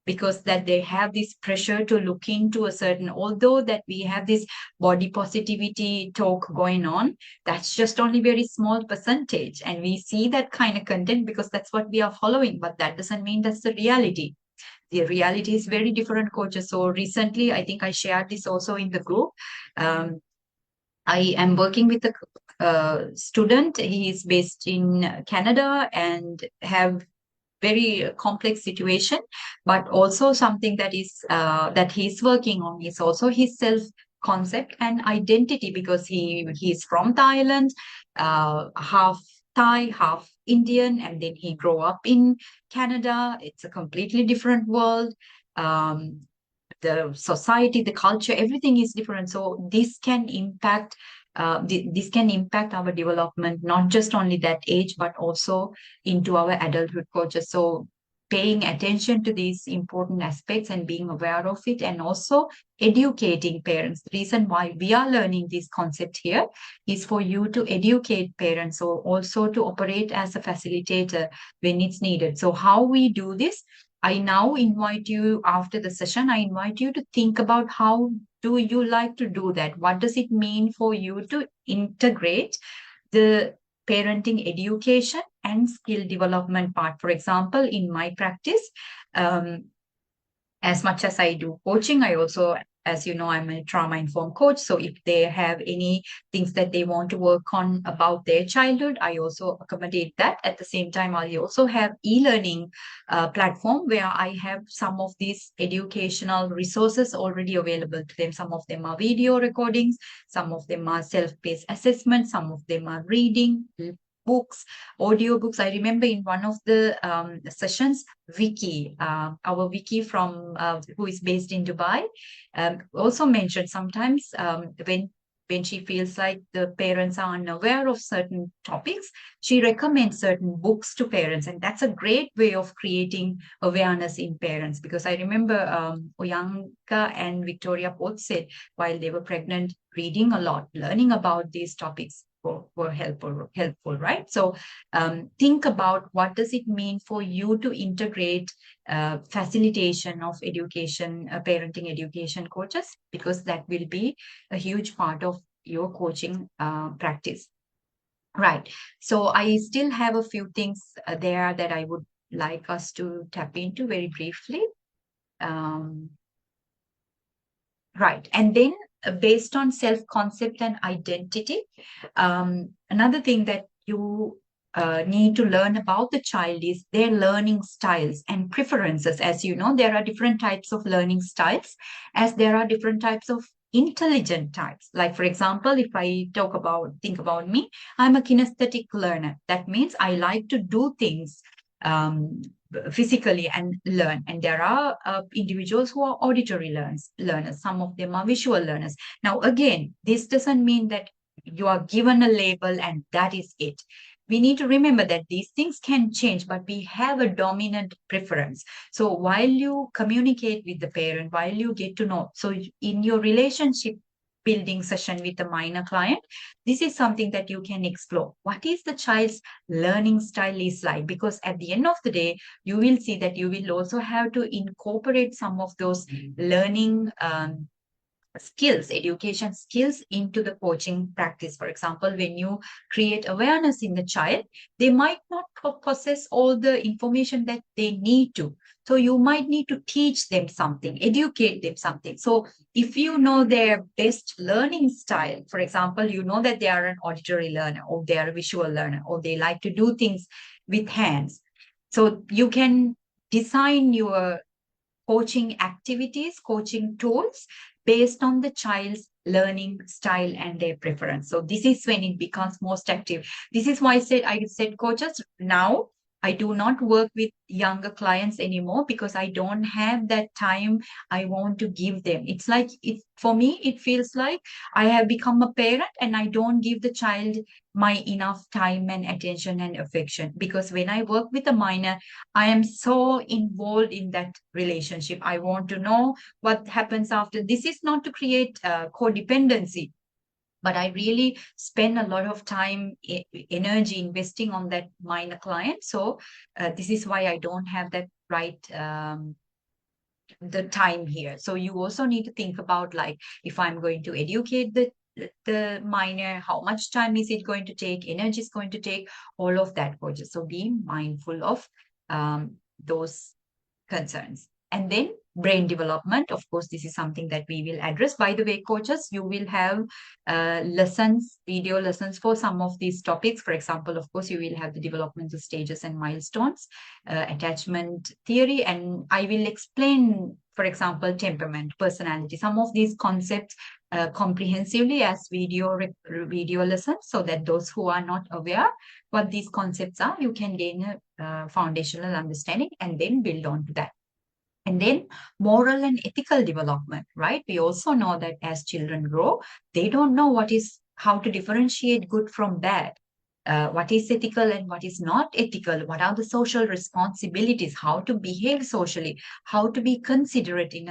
because that they have this pressure to look into a certain, although that we have this body positivity talk going on, that's just only very small percentage. And we see that kind of content because that's what we are following, but that doesn't mean that's the reality. The reality is very different, coaches. So recently, I think I shared this also in the group. I am working with a student. He is based in Canada and have very complex situation, but also something that is that he's working on is also his self concept and identity, because he's from Thailand, half Thai, half Indian, and then he grew up in Canada. It's a completely different world. The society, the culture, everything is different. So this can impact this can impact our development, not just only that age, but also into our adulthood, coaches. So paying attention to these important aspects and being aware of it, and also educating parents. The reason why we are learning this concept here is for you to educate parents, or also to operate as a facilitator when it's needed. So how we do this, I now invite you, after the session, I invite you to think about how do you like to do that? What does it mean for you to integrate the parenting education and skill development part? For example, in my practice, as much as I do coaching, I also, as you know, I'm a trauma-informed coach. So if they have any things that they want to work on about their childhood, I also accommodate that. At the same time, I also have e-learning platform where I have some of these educational resources already available to them. Some of them are video recordings, some of them are self-paced assessments, some of them are reading books, audio books. I remember in one of the sessions, Vicky, our Vicky from who is based in Dubai, also mentioned sometimes when she feels like the parents are unaware of certain topics, she recommends certain books to parents. And that's a great way of creating awareness in parents. Because I remember Oyanka and Victoria both said while they were pregnant, reading a lot, learning about these topics were helpful, right? So think about what does it mean for you to integrate facilitation of education, parenting education, coaches, because that will be a huge part of your coaching practice. Right. So I still have a few things there that I would like us to tap into very briefly. Right. And then based on self-concept and identity, another thing that you need to learn about the child is their learning styles and preferences. As you know, there are different types of learning styles, as there are different types of intelligent types. Like, for example, if I think about me, I'm a kinesthetic learner. That means I like to do things physically and learn. And there are individuals who are auditory learners. Some of them are visual learners. Now, again, this doesn't mean that you are given a label and that is it. We need to remember that these things can change, but we have a dominant preference. So while you communicate with the parent, while you get to know, so in your relationship building session with a minor client, this is something that you can explore. What is the child's learning style is like? Because at the end of the day, you will see that you will also have to incorporate some of those learning skills, education skills into the coaching practice. For example, when you create awareness in the child, they might not possess all the information that they need to. So you might need to teach them something, educate them something. So if you know their best learning style, for example, you know that they are an auditory learner or they are a visual learner or they like to do things with hands. So you can design your coaching activities, coaching tools based on the child's learning style and their preference. So this is when it becomes most active. This is why I said coaches, now I do not work with younger clients anymore because I don't have that time I want to give them. It's like, for me, it feels like I have become a parent and I don't give the child my enough time and attention and affection. Because when I work with a minor, I am so involved in that relationship. I want to know what happens after. This is not to create codependency, but I really spend a lot of time, energy investing on that minor client. So this is why I don't have that right the time here. So you also need to think about, like, if I'm going to educate the minor, how much time is it going to take, energy is going to take, all of that, coaches. So be mindful of those concerns. And then brain development, of course, this is something that we will address. By the way, coaches, you will have lessons, video lessons for some of these topics. For example, of course, you will have the developmental stages and milestones, attachment theory, and I will explain, for example, temperament, personality, some of these concepts comprehensively as video lessons, so that those who are not aware what these concepts are, you can gain a foundational understanding and then build on to that. And then moral and ethical development, right? We also know that as children grow, they don't know how to differentiate good from bad. What is ethical and what is not ethical? What are the social responsibilities? How to behave socially? How to be considerate in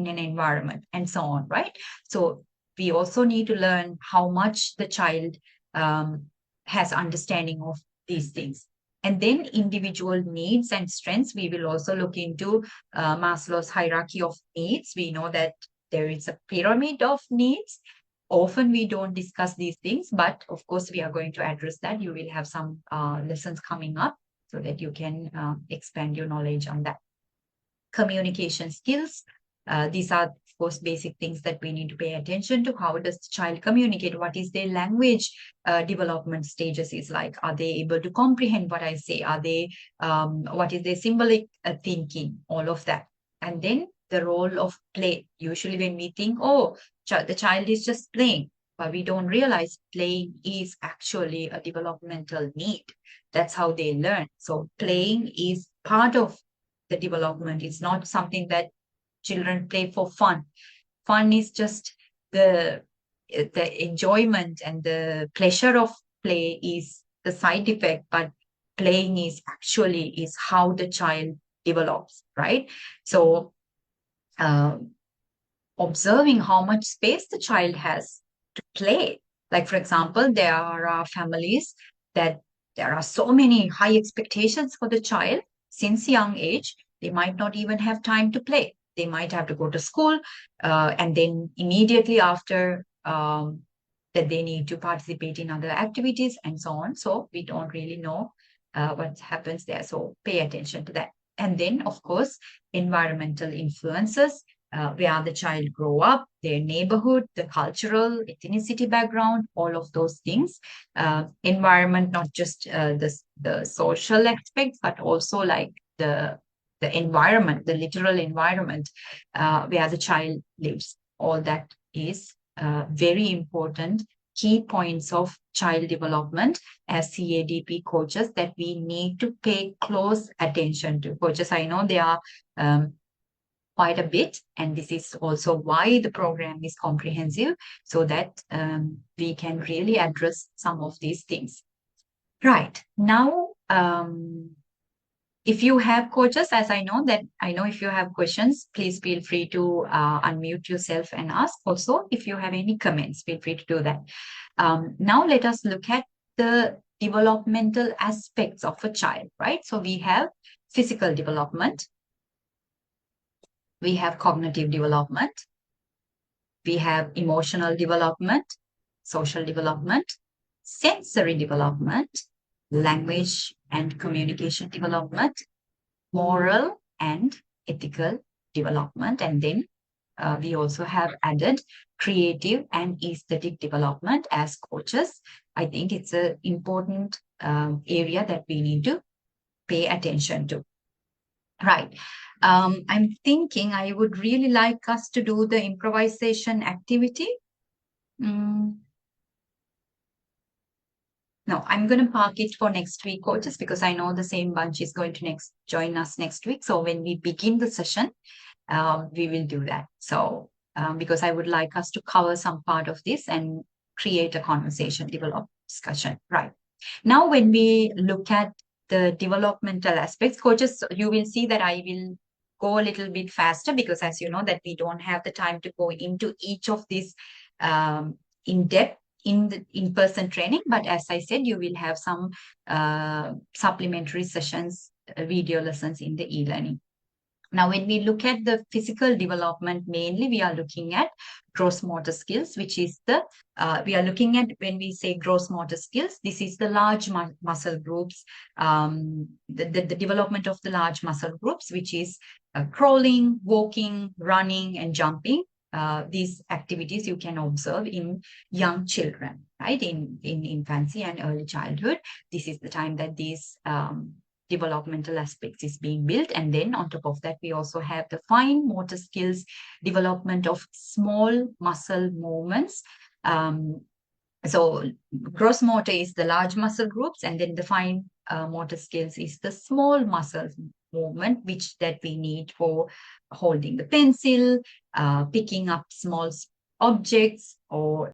an environment, and so on, right? So we also need to learn how much the child has understanding of these things. And then individual needs and strengths, we will also look into Maslow's hierarchy of needs. We know that there is a pyramid of needs. Often we don't discuss these things, but of course we are going to address that. You will have some lessons coming up so that you can expand your knowledge on that. Communication skills. These are, of course, basic things that we need to pay attention to. How does the child communicate? What is their language development stages is like? Are they able to comprehend what I say? What is their symbolic thinking? All of that. And then the role of play. Usually when we think, oh, the child is just playing, but we don't realize playing is actually a developmental need. That's how they learn. So playing is part of the development. It's not something that children play for fun. Fun is just the enjoyment and the pleasure of play is the side effect, but playing is how the child develops, right? So observing how much space the child has to play. Like, for example, there are families that there are so many high expectations for the child since young age. They might not even have time to play. They might have to go to school, and then immediately after that they need to participate in other activities and so on. So we don't really know what happens there. So pay attention to that. And then, of course, environmental influences, where the child grow up, their neighborhood, the cultural, ethnicity background, all of those things. Environment, not just the social aspects, but also like the environment, the literal environment where the child lives. All that is very important key points of child development as CADP coaches that we need to pay close attention to. Coaches, I know there are quite a bit. And this is also why the program is comprehensive, so that we can really address some of these things. Right. Now, if you have coaches, as I know if you have questions, please feel free to unmute yourself and ask. Also, if you have any comments, feel free to do that. Now let us look at the developmental aspects of a child, right? So we have physical development, we have cognitive development, we have emotional development, social development, sensory development, language and communication development, moral and ethical development, and then we also have added creative and aesthetic development as coaches. I think it's an important area that we need to pay attention to. Right. I'm thinking I would really like us to do the improvisation activity. No, I'm going to park it for next week, coaches, because I know the same bunch is going to join us next week. So when we begin the session, we will do that. So because I would like us to cover some part of this and create a conversation, develop discussion. Right. Now, when we look at the developmental aspects, coaches, you will see that I will go a little bit faster, because as you know that we don't have the time to go into each of these in depth in the in-person training. But as I said, you will have some supplementary sessions, video lessons in the e-learning. Now, when we look at the physical development, mainly we are looking at gross motor skills, which is we are looking at, when we say gross motor skills, this is the large muscle groups, the development of the large muscle groups, which is crawling, walking, running, and jumping. These activities you can observe in young children, right? In infancy and early childhood. This is the time that these developmental aspects is being built. And then on top of that, we also have the fine motor skills, development of small muscle movements. So gross motor is the large muscle groups, and then the fine motor skills is the small muscle movement, which that we need for holding the pencil, picking up small objects, or